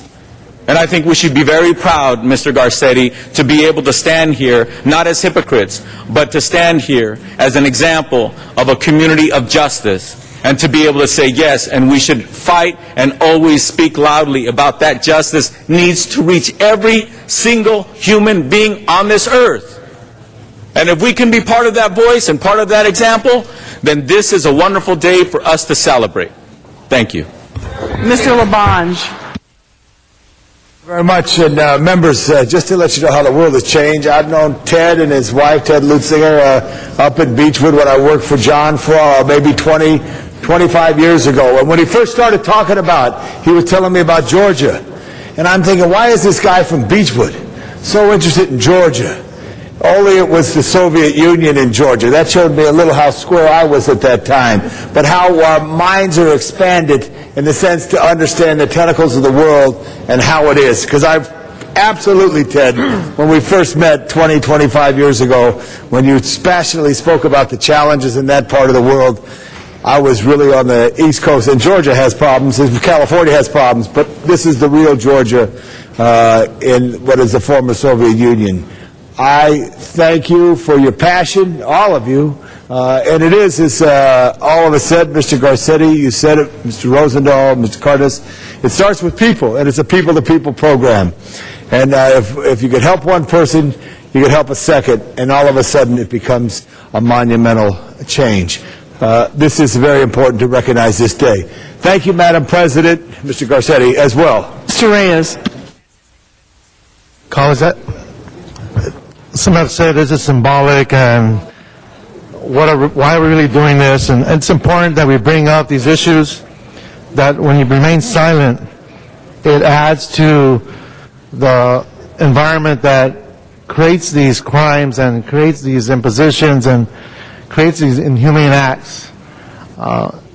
And I think we should be very proud, Mr. Garcetti, to be able to stand here, not as hypocrites, but to stand here as an example of a community of justice, and to be able to say yes, and we should fight and always speak loudly about that justice needs to reach every single human being on this earth. And if we can be part of that voice and part of that example, then this is a wonderful day for us to celebrate. Thank you. Mr. Labange. Very much, and members, just to let you know how the world has changed, I've known Ted and his wife, Ted Lutzinger, up in Beechwood when I worked for John for maybe 25 years ago. And when he first started talking about, he was telling me about Georgia. And I'm thinking, why is this guy from Beechwood so interested in Georgia? Only it was the Soviet Union in Georgia. That showed me a little how square I was at that time. But how our minds are expanded in the sense to understand the tentacles of the world and how it is. Because I've absolutely, Ted, when we first met 25 years ago, when you passionately spoke about the challenges in that part of the world, I was really on the East Coast. And Georgia has problems, California has problems, but this is the real Georgia in what is the former Soviet Union. I thank you for your passion, all of you, and it is, as all of us said, Mr. Garcetti, you said it, Mr. Rosendahl, Mr. Curtis, it starts with people, and it's a people-to-people program. And if you could help one person, you could help a second, and all of a sudden it becomes a monumental change. This is very important to recognize this day. Thank you, Madam President, Mr. Garcetti, as well. Mr. Reyes. College, some have said this is symbolic, and why are we really doing this? And it's important that we bring up these issues, that when you remain silent, it adds to the environment that creates these crimes and creates these impositions and creates these inhumane acts.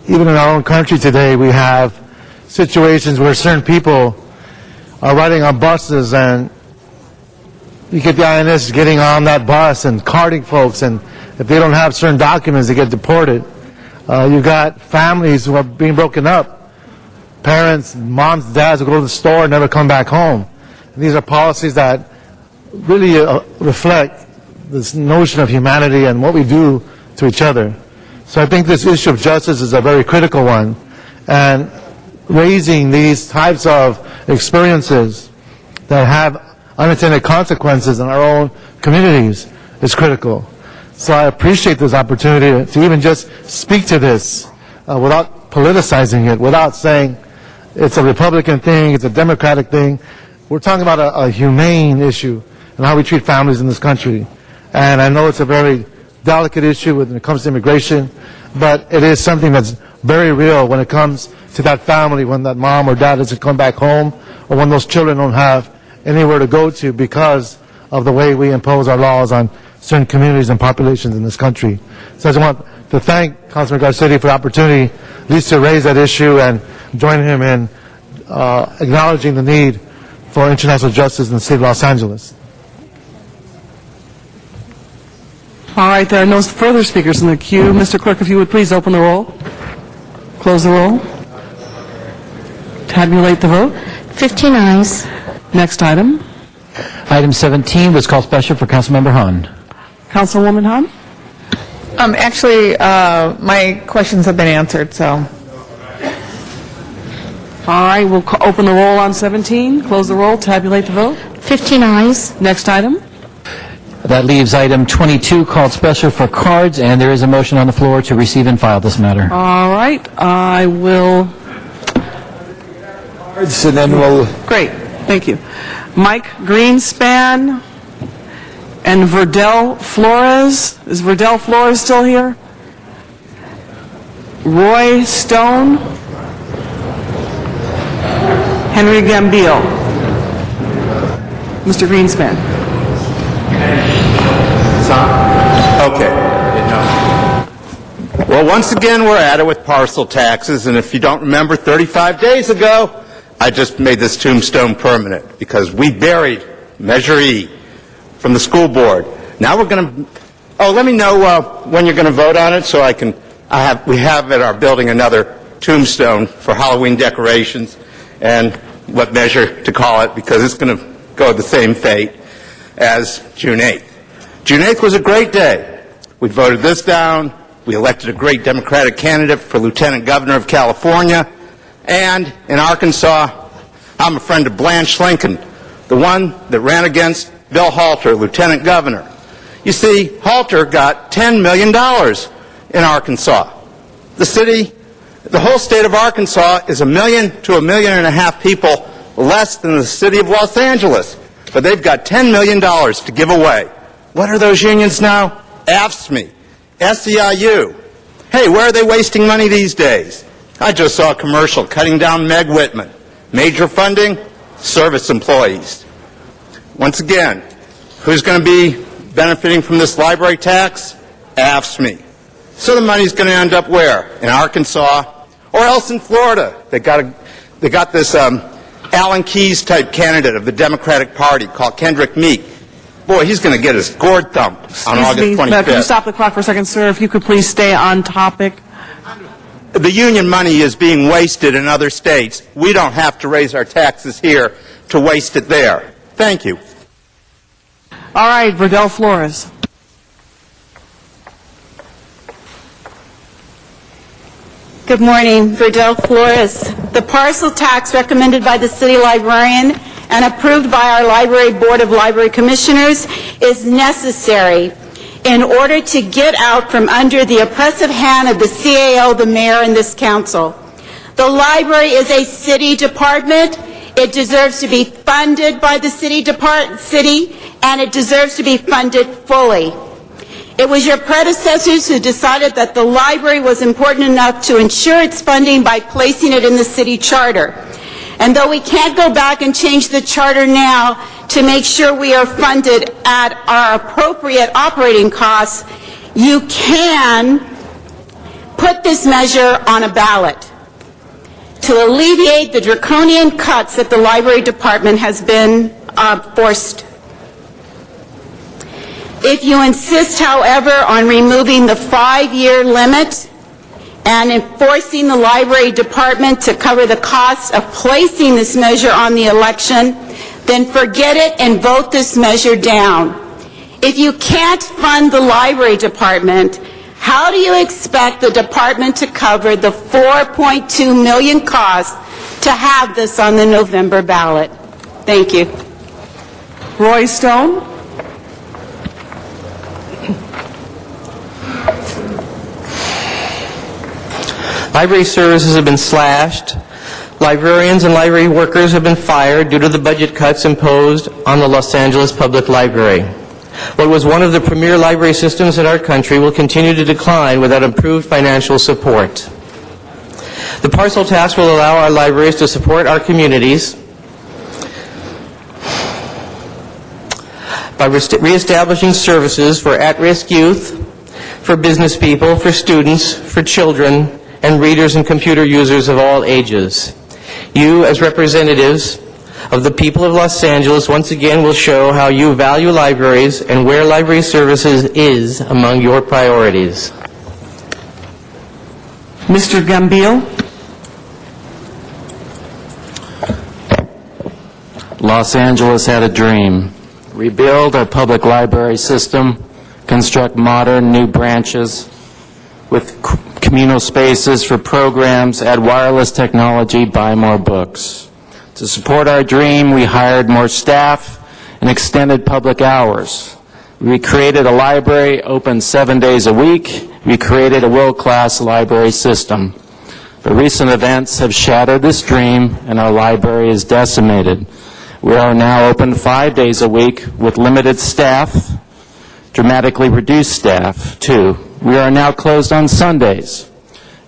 Even in our own country today, we have situations where certain people are riding on buses, and you get the INS getting on that bus and carting folks, and if they don't have certain documents, they get deported. You've got families who are being broken up. Parents, moms, dads who go to the store and never come back home. And these are policies that really reflect this notion of humanity and what we do to each other. So I think this issue of justice is a very critical one. And raising these types of experiences that have unintended consequences in our own communities is critical. So I appreciate this opportunity to even just speak to this without politicizing it, without saying it's a Republican thing, it's a Democratic thing. We're talking about a humane issue and how we treat families in this country. And I know it's a very delicate issue when it comes to immigration, but it is something that's very real when it comes to that family, when that mom or dad doesn't come back home, or when those children don't have anywhere to go to because of the way we impose our laws on certain communities and populations in this country. So I just want to thank Councilman Garcetti for the opportunity at least to raise that issue and join him in acknowledging the need for international justice in the city of Los Angeles. All right, there are no further speakers in the queue. Mr. Clerk, if you would please open the roll, close the roll, tabulate the vote. 15 ayes. Next item. Item 17 was called special for Councilmember Hahn. Councilwoman Hahn? Actually, my questions have been answered, so. All right, we'll open the roll on 17, close the roll, tabulate the vote. 15 ayes. Next item. That leaves item 22 called special for cards, and there is a motion on the floor to receive and file this matter. All right, I will. And then we'll. Great, thank you. Mike Greenspan and Verdell Flores. Is Verdell Flores still here? Roy Stone. Henry Gambill. Mr. Greenspan. Okay. Well, once again, we're at it with parcel taxes, and if you don't remember, 35 days ago, I just made this tombstone permanent because we buried Measure E from the school board. Now we're going to, let me know when you're going to vote on it so we have at our building another tombstone for Halloween decorations. And what measure to call it because it's going to go the same fate as June 8th. June 8th was a great day. We voted this down. We elected a great Democratic candidate for Lieutenant Governor of California. And in Arkansas, I'm a friend of Blanche Lincoln, the one that ran against Bill Halter, Lieutenant Governor. You see, Halter got $10 million in Arkansas. The whole state of Arkansas is 1 million to 1.5 million people less than the city of Los Angeles. But they've got $10 million to give away. What are those unions now? AFSCME, SEIU. Hey, where are they wasting money these days? I just saw a commercial cutting down Meg Whitman. Major funding, service employees. Once again, who's going to be benefiting from this library tax? AFSCME. So the money's going to end up where? In Arkansas or else in Florida. They got this Alan Keyes type candidate of the Democratic Party called Kendrick Meek. Boy, he's going to get his gourd thumped on August 25th. Could you stop the clock for a second, sir? If you could please stay on topic. The union money is being wasted in other states. We don't have to raise our taxes here to waste it there. Thank you. All right, Verdell Flores. Good morning, Verdell Flores. The parcel tax recommended by the city librarian and approved by our Library Board of Library Commissioners is necessary in order to get out from under the oppressive hand of the CAO, the mayor, and this council. The library is a city department. It deserves to be funded by the city, and it deserves to be funded fully. It was your predecessors who decided that the library was important enough to ensure its funding by placing it in the city charter. And though we can't go back and change the charter now to make sure we are funded at our appropriate operating costs, you can put this measure on a ballot to alleviate the draconian cuts that the library department has been forced. If you insist, however, on removing the 5-year limit and enforcing the library department to cover the cost of placing this measure on the election, then forget it and vote this measure down. If you can't fund the library department, how do you expect the department to cover the $4.2 million cost to have this on the November ballot? Thank you. Roy Stone. Library services have been slashed. Librarians and library workers have been fired due to the budget cuts imposed on the Los Angeles Public Library. What was one of the premier library systems in our country will continue to decline without improved financial support. The parcel tax will allow our libraries to support our communities by reestablishing services for at-risk youth, for business people, for students, for children, and readers and computer users of all ages. You, as representatives of the people of Los Angeles, once again will show how you value libraries and where library services is among your priorities. Mr. Gambill. Los Angeles had a dream. Rebuild our public library system, construct modern new branches with communal spaces for programs, add wireless technology, buy more books. To support our dream, we hired more staff and extended public hours. We created a library open 7 days a week. We created a world-class library system. But recent events have shattered this dream, and our library is decimated. We are now open 5 days a week with limited staff, dramatically reduced staff, too. We are now closed on Sundays.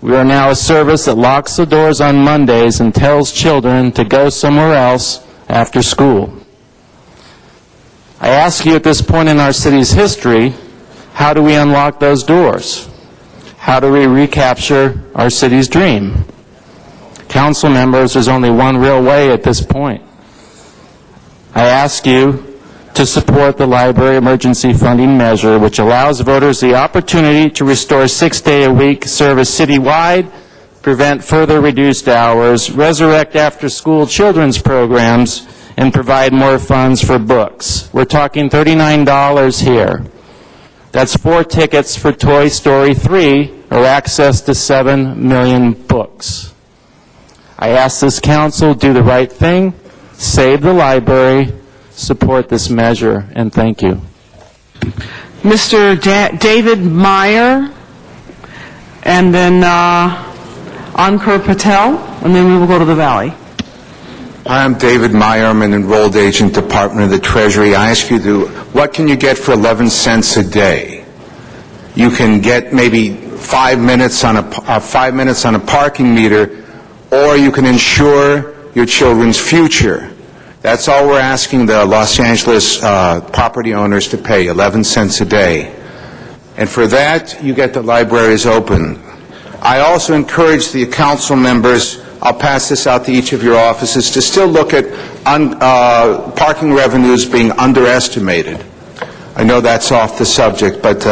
We are now a service that locks the doors on Mondays and tells children to go somewhere else after school. I ask you at this point in our city's history, how do we unlock those doors? How do we recapture our city's dream? Council members, there's only one real way at this point. I ask you to support the library emergency funding measure, which allows voters the opportunity to restore 6-day-a-week service citywide, prevent further reduced hours, resurrect after-school children's programs, and provide more funds for books. We're talking $39 here. That's 4 tickets for Toy Story 3, or access to 7 million books. I ask this council do the right thing, save the library, support this measure, and thank you. Mr. David Meyer, and then Ankur Patel, and then we will go to the Valley. Hi, I'm David Meyer. I'm an enrolled agent, Department of the Treasury. I ask you what can you get for 11 cents a day? You can get maybe 5 minutes on a parking meter, or you can insure your children's future. That's all we're asking the Los Angeles property owners to pay, 11 cents a day. And for that, you get the libraries open. I also encourage the council members, I'll pass this out to each of your offices, to still look at parking revenues being underestimated. I know that's off the subject, but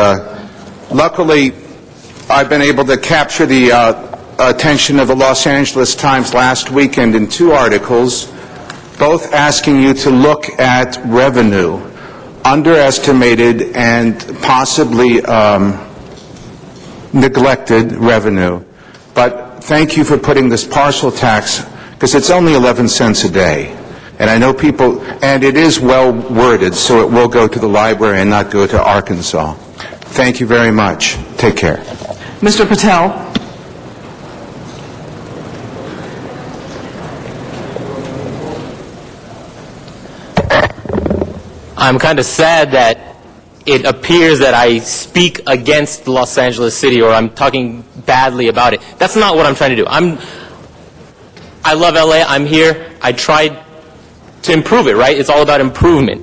luckily I've been able to capture the attention of the Los Angeles Times last weekend in 2 articles, both asking you to look at revenue, underestimated and possibly neglected revenue. But thank you for putting this parcel tax, because it's only 11 cents a day. And I know people, and it is well worded, so it will go to the library and not go to Arkansas. Thank you very much. Take care. Mr. Patel. I'm kind of sad that it appears that I speak against Los Angeles City, or I'm talking badly about it. That's not what I'm trying to do. I love LA. I'm here. I tried to improve it, right? It's all about improvement.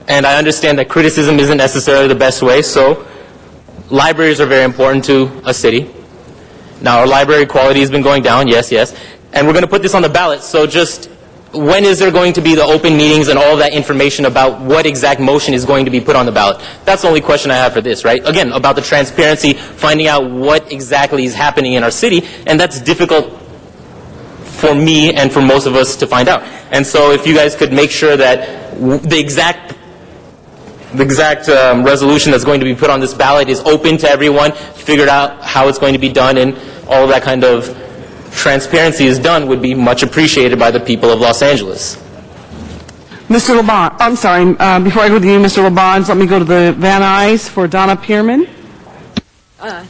And I understand that criticism isn't necessarily the best way, so libraries are very important to a city. Now, our library quality has been going down, yes, and we're going to put this on the ballot, so just when is there going to be the open meetings and all that information about what exact motion is going to be put on the ballot? That's the only question I have for this, right? Again, about the transparency, finding out what exactly is happening in our city, and that's difficult for me and for most of us to find out. And so if you guys could make sure that the exact resolution that's going to be put on this ballot is open to everyone, figured out how it's going to be done, and all that kind of transparency is done, would be much appreciated by the people of Los Angeles. Mr. LeBon, I'm sorry, before I go to you, Mr. LeBon, let me go to the Van Nuys for Donna Pierman.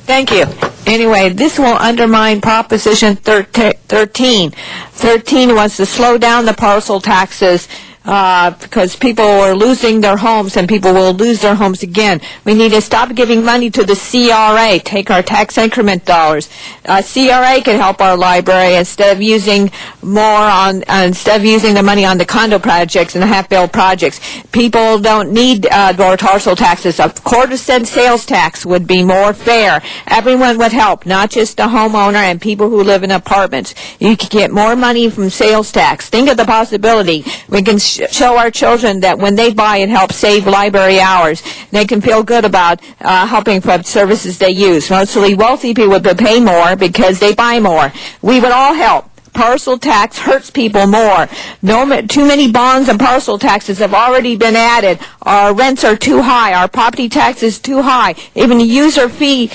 Thank you. Anyway, this will undermine Proposition 13. 13 wants to slow down the parcel taxes because people are losing their homes and people will lose their homes again. We need to stop giving money to the CRA, take our tax increment dollars. CRA can help our library instead of using the money on the condo projects and the half-built projects. People don't need more parcel taxes. A quarter-cent sales tax would be more fair. Everyone would help, not just the homeowner and people who live in apartments. You could get more money from sales tax. Think of the possibility. We can show our children that when they buy, it helps save library hours. They can feel good about helping for services they use. Mostly wealthy people would pay more because they buy more. We would all help. Parcel tax hurts people more. Too many bonds and parcel taxes have already been added. Our rents are too high. Our property tax is too high. Even the user fee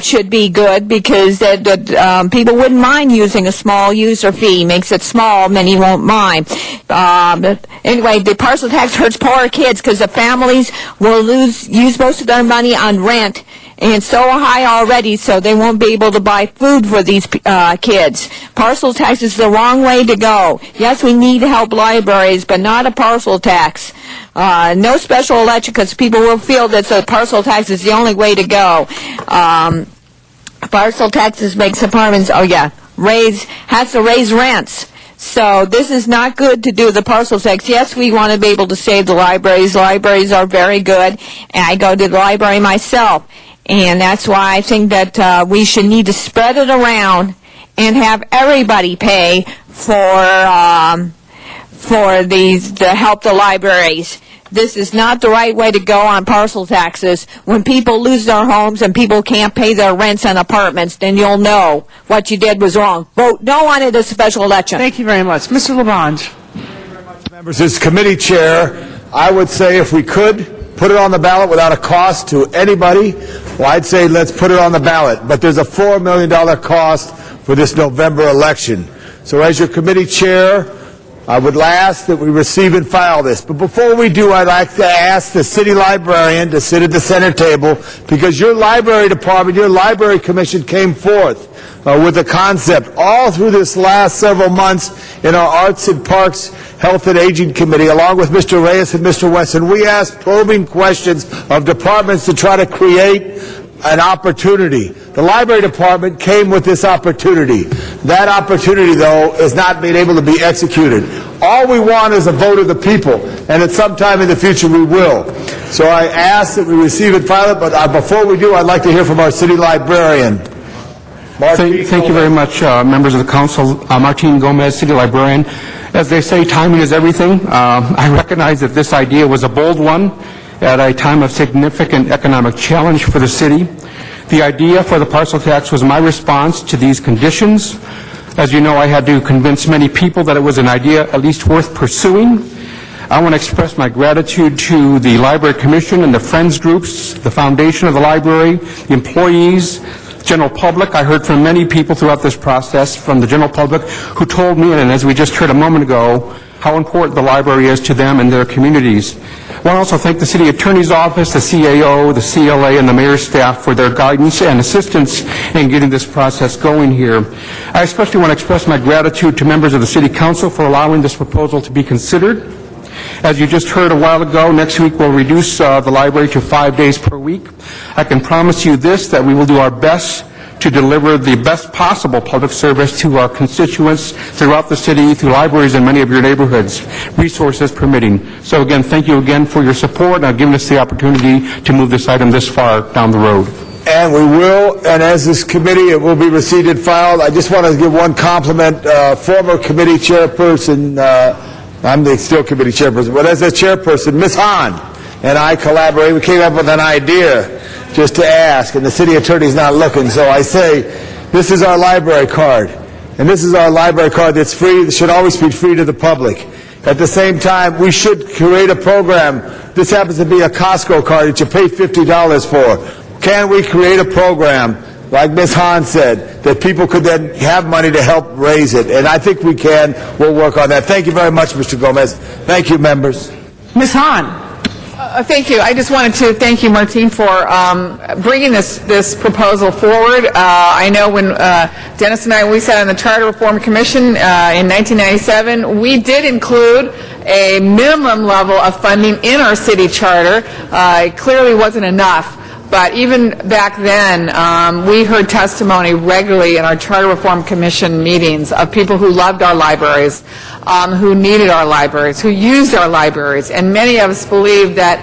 should be good because people wouldn't mind using a small user fee. Makes it small, many won't mind. Anyway, the parcel tax hurts poorer kids because the families will use most of their money on rent. And it's so high already, so they won't be able to buy food for these kids. Parcel tax is the wrong way to go. Yes, we need to help libraries, but not a parcel tax. No special election, because people will feel that the parcel tax is the only way to go. Parcel taxes makes apartments, has to raise rents. So this is not good to do the parcel tax. Yes, we want to be able to save the libraries. Libraries are very good, and I go to the library myself. And that's why I think that we should need to spread it around and have everybody pay for for these to help the libraries. This is not the right way to go on parcel taxes. When people lose their homes and people can't pay their rents on apartments, then you'll know what you did was wrong. Vote no on it as a special election. Thank you very much. Mr. Labange. Members, as committee chair, I would say if we could put it on the ballot without a cost to anybody, well, I'd say let's put it on the ballot. But there's a $4 million cost for this November election. So as your committee chair, I would ask that we receive and file this. But before we do, I'd like to ask the city librarian to sit at the center table, because your library department, your library commission came forth with a concept all through this last several months in our Arts and Parks Health and Aging Committee, along with Mr. Reyes and Mr. Wesson. We asked probing questions of departments to try to create an opportunity. The library department came with this opportunity. That opportunity, though, is not being able to be executed. All we want is a vote of the people, and at some time in the future we will. So I ask that we receive and file it, but before we do, I'd like to hear from our city librarian. Thank you very much, members of the council. Martin Gomez, city librarian. As they say, timing is everything. I recognize that this idea was a bold one at a time of significant economic challenge for the city. The idea for the parcel tax was my response to these conditions. As you know, I had to convince many people that it was an idea at least worth pursuing. I want to express my gratitude to the Library Commission and the Friends groups, the foundation of the library, the employees, general public. I heard from many people throughout this process from the general public who told me, and as we just heard a moment ago, how important the library is to them and their communities. I want to also thank the City Attorney's Office, the CAO, the CLA, and the Mayor's staff for their guidance and assistance in getting this process going here. I especially want to express my gratitude to members of the City Council for allowing this proposal to be considered. As you just heard a while ago, next week we'll reduce the library to 5 days per week. I can promise you this, that we will do our best to deliver the best possible public service to our constituents throughout the city, through libraries in many of your neighborhoods, resources permitting. So again, thank you again for your support and giving us the opportunity to move this item this far down the road. And we will, and as this committee, it will be received and filed. I just want to give one compliment, former committee chairperson, I'm the still committee chairperson, but as a chairperson, Ms. Hahn and I collaborated. We came up with an idea just to ask, and the city attorney's not looking, so I say, this is our library card, and this is our library card that's free, that should always be free to the public. At the same time, we should create a program. This happens to be a Costco card that you pay $50 for. Can we create a program, like Ms. Hahn said, that people could then have money to help raise it? And I think we can. We'll work on that. Thank you very much, Mr. Gomez. Thank you, members. Ms. Hahn. Thank you. I just wanted to thank you, Martine, for bringing this proposal forward. I know when Dennis and we sat on the Charter Reform Commission in 1997, we did include a minimum level of funding in our city charter. It clearly wasn't enough. But even back then, we heard testimony regularly in our Charter Reform Commission meetings of people who loved our libraries, who needed our libraries, who used our libraries. And many of us believe that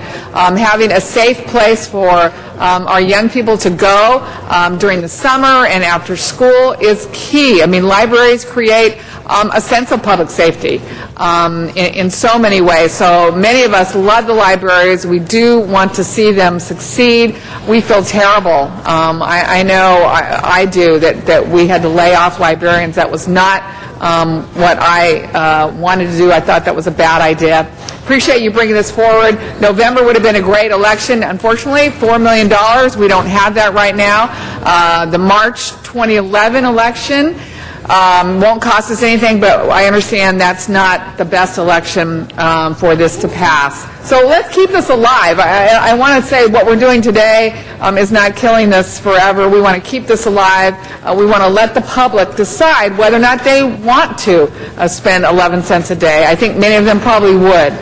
having a safe place for our young people to go during the summer and after school is key. I mean, libraries create a sense of public safety in so many ways. So many of us love the libraries. We do want to see them succeed. We feel terrible. I know I do, that we had to lay off librarians. That was not what I wanted to do. I thought that was a bad idea. Appreciate you bringing this forward. November would have been a great election. Unfortunately, $4 million, we don't have that right now. The March 2011 election won't cost us anything, but I understand that's not the best election for this to pass. So let's keep this alive. I want to say what we're doing today is not killing this forever. We want to keep this alive. We want to let the public decide whether or not they want to spend 11 cents a day. I think many of them probably would.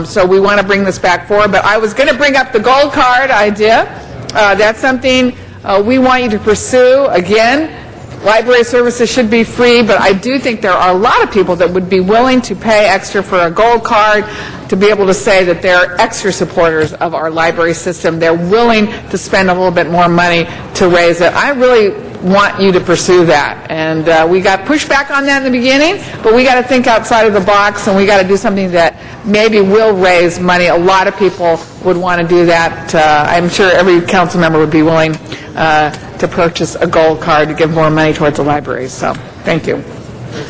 So we want to bring this back forward. But I was going to bring up the gold card idea. That's something we want you to pursue. Again, library services should be free, but I do think there are a lot of people that would be willing to pay extra for a gold card to be able to say that they're extra supporters of our library system. They're willing to spend a little bit more money to raise it. I really want you to pursue that. And we got pushback on that in the beginning, but we got to think outside of the box, and we got to do something that maybe will raise money. A lot of people would want to do that. I'm sure every council member would be willing to purchase a gold card to give more money towards the library. So, thank you.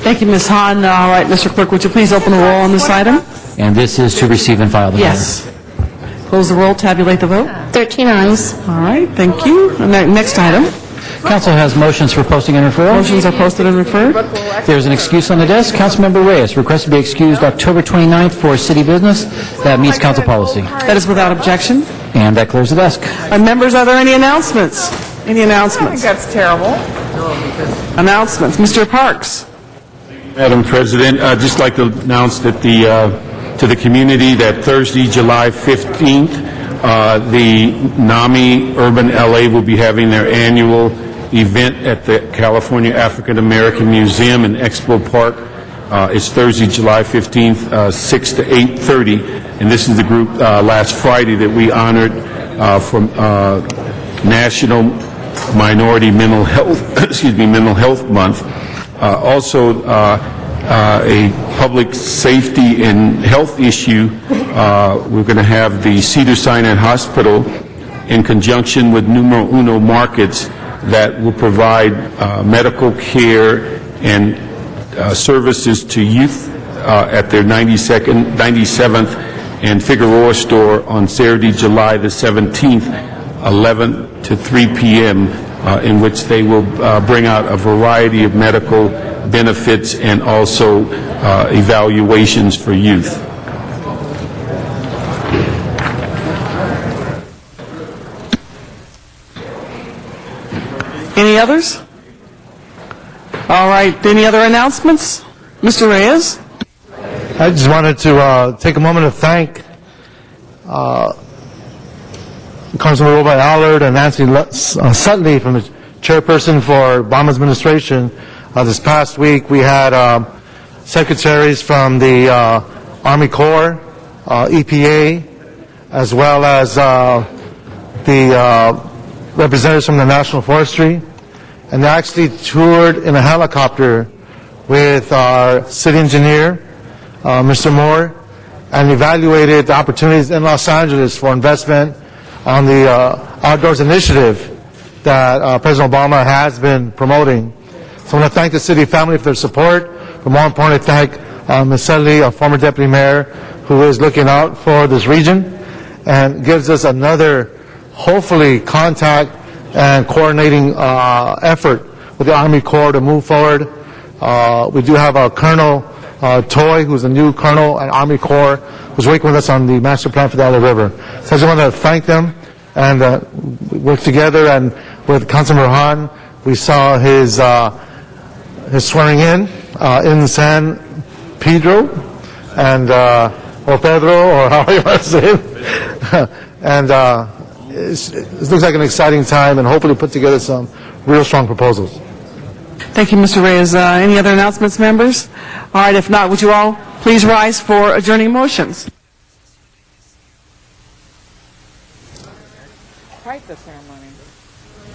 Thank you, Ms. Hahn. All right, Mr. Clerk, would you please open the roll on this item? And this is to receive and file the matter. Yes. Close the roll, tabulate the vote. 13 eyes. All right, thank you. And the next item. Council has motions for posting and referral. Motions are posted and referred. There's an excuse on the desk. Councilmember Reyes requests to be excused October 29th for city business. That meets council policy. That is without objection. And that clears the desk. Members, are there any announcements? Any announcements? I think that's terrible. Announcements. Mr. Parks. Madam President, I'd just like to announce that to the community that Thursday, July 15th, the NAMI Urban LA will be having their annual event at the California African American Museum in Expo Park. It's Thursday, July 15th, 6 to 8:30, and this is the group last Friday that we honored from National Minority Mental Health Month. Also, a public safety and health issue. We're going to have the Cedars-Sinai Hospital in conjunction with Numero Uno Markets that will provide medical care and services to youth at their 97th and Figueroa store on Saturday, July the 17th, 11 to 3 p.m., in which they will bring out a variety of medical benefits and also evaluations for youth. Any others? All right, any other announcements? Mr. Reyes? I just wanted to take a moment to thank Councilman Robert Allard and Nancy Sutley from the chairperson for Obama administration. This past week we had secretaries from the Army Corps, EPA, as well as the representatives from the National Forestry, and they actually toured in a helicopter with our city engineer, Mr. Moore, and evaluated the opportunities in Los Angeles for investment on the Outdoors Initiative that President Obama has been promoting. So I want to thank the city family for their support, but more importantly, thank Ms. Sedley, our former deputy mayor, who is looking out for this region and gives us another, hopefully, contact and coordinating effort with the Army Corps to move forward. We do have a Colonel Toy, who's a new colonel at Army Corps, who's working with us on the master plan for the Iowa River. So I just want to thank them and work together. And with Councilman Hahn, we saw his swearing in San Pedro, and or Pedro, or how you want to say it. And it looks like an exciting time, and hopefully put together some real strong proposals. Thank you, Mr. Reyes. Any other announcements, members? All right, if not, would you all please rise for adjourning motions? Quite the ceremony.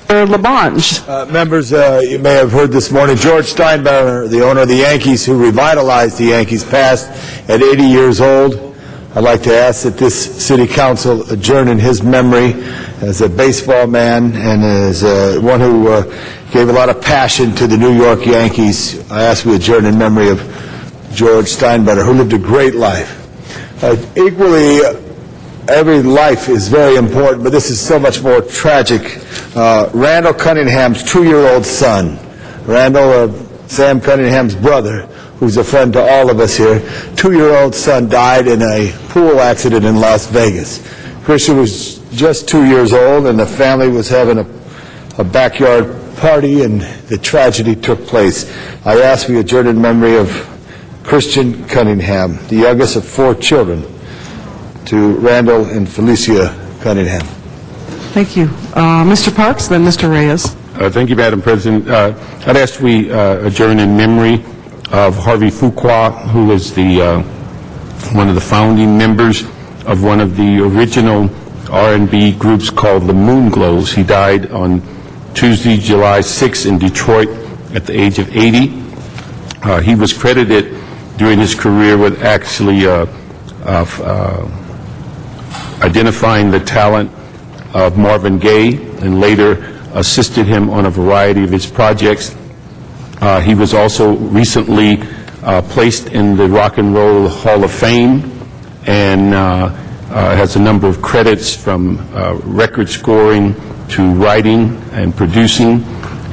Labange. Members, you may have heard this morning, George Steinbrenner, the owner of the Yankees, who revitalized the Yankees, passed at 80 years old. I'd like to ask that this city council adjourn in his memory as a baseball man and as one who gave a lot of passion to the New York Yankees. I ask we adjourn in memory of George Steinbrenner, who lived a great life. Equally, every life is very important, but this is so much more tragic. Randall Cunningham's 2-year-old son, Randall, Sam Cunningham's brother, who's a friend to all of us here, 2-year-old son died in a pool accident in Las Vegas. Christian was just 2 years old, and the family was having a backyard party, and the tragedy took place. I ask we adjourn in memory of Christian Cunningham, the youngest of 4 children, to Randall and Felicia Cunningham. Thank you. Mr. Parks, then Mr. Reyes. Thank you, Madam President. I'd ask we adjourn in memory of Harvey Fuqua, who was one of the founding members of one of the original R&B groups called the Moonglows. He died on Tuesday, July 6th in Detroit at the age of 80. He was credited during his career with actually identifying the talent of Marvin Gaye and later assisted him on a variety of his projects. He was also recently placed in the Rock and Roll Hall of Fame and has a number of credits from record scoring to writing and producing,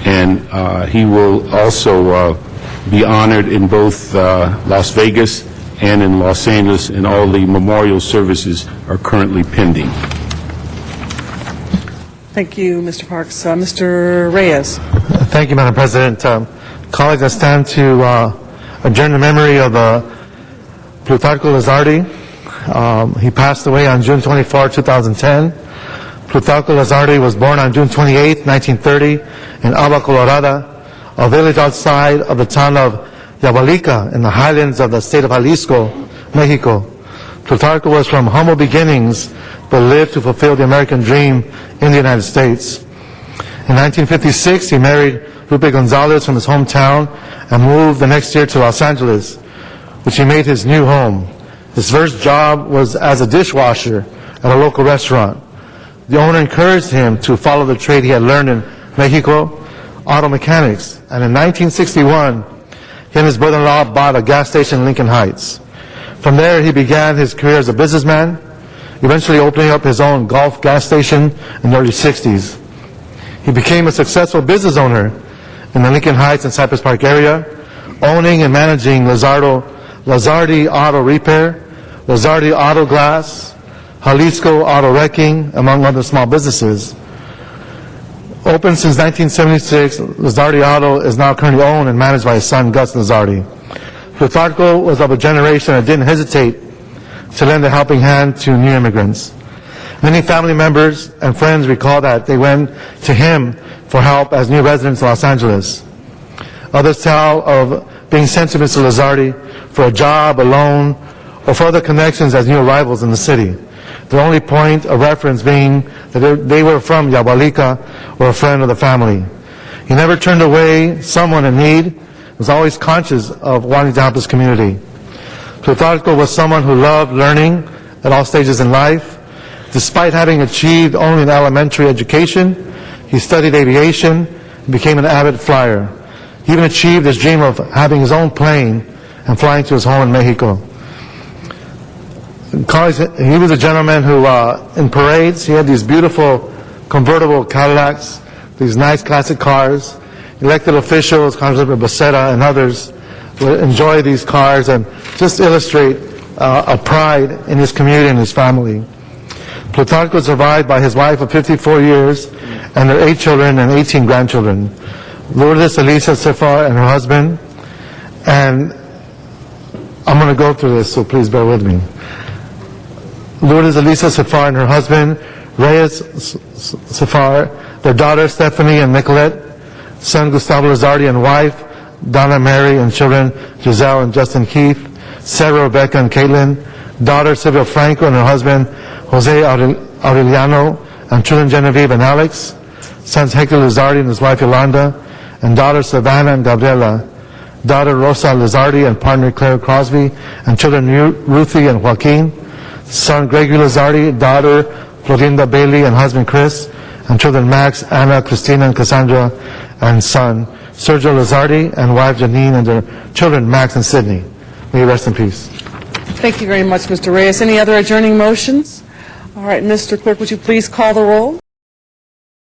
and he will also be honored in both Las Vegas and in Los Angeles, and all the memorial services are currently pending. Thank you, Mr. Parks. Mr. Reyes. Thank you, Madam President. Colleagues, I stand to adjourn the memory of Plutarco Lizardi. He passed away on June 24, 2010. Plutarco Lizardi was born on June 28, 1930 in Agua Colorada, a village outside of the town of Yabalica in the highlands of the state of Jalisco, Mexico. Plutarco was from humble beginnings, but lived to fulfill the American dream in the United States. In 1956, he married Lupe Gonzalez from his hometown and moved the next year to Los Angeles, which he made his new home. His first job was as a dishwasher at a local restaurant. The owner encouraged him to follow the trade he had learned in Mexico, auto mechanics. And in 1961, he and his brother-in-law bought a gas station in Lincoln Heights. From there, he began his career as a businessman, eventually opening up his own Gulf gas station in the early 60s. He became a successful business owner in the Lincoln Heights and Cypress Park area, owning and managing Lizardi Auto Repair, Lizardi Auto Glass, Jalisco Auto Wrecking, among other small businesses. Open since 1976, Lizardi Auto is now currently owned and managed by his son, Gus Lizardi. Plutarco was of a generation that didn't hesitate to lend a helping hand to new immigrants. Many family members and friends recall that they went to him for help as new residents in Los Angeles. Others tell of being sent to Mr. Lizardi for a job, a loan, or for other connections as new arrivals in the city. The only point of reference being that they were from Yabalica or a friend of the family. He never turned away someone in need, was always conscious of wanting to help his community. Plutarco was someone who loved learning at all stages in life. Despite having achieved only an elementary education, he studied aviation and became an avid flyer. He even achieved his dream of having his own plane and flying to his home in Mexico. He was a gentleman who, in parades, he had these beautiful convertible Cadillacs, these nice classic cars. Elected officials, Congressman Becerra and others, would enjoy these cars and just illustrate a pride in his community and his family. Plutarco was survived by his wife of 54 years and their 8 children and 18 grandchildren. Lourdes Elisa Sefar and her husband, and I'm going to go through this, so please bear with me. Lourdes Elisa Sefar and her husband, Reyes Sefar, their daughter Stephanie and Nicolette, son Gustavo Lizardi and wife Donna Mary, and children Giselle and Justin Keith, Sarah, Rebecca, and Caitlin, daughter Sylvia Franco and her husband Jose Aureliano, and children Genevieve and Alex, sons Hector Lizardi and his wife Yolanda, and daughters Savannah and Gabriela, daughter Rosa Lizardi and partner Claire Crosby, and children Ruthie and Joaquin, son Gregory Lizardi, daughter Florinda Bailey and husband Chris, and children Max, Anna, Christina, and Cassandra, and son Sergio Lizardi and wife Janine, and their children Max and Sydney. May you rest in peace. Thank you very much, Mr. Reyes. Any other adjourning motions? All right, Mr. Clerk, would you please call the roll?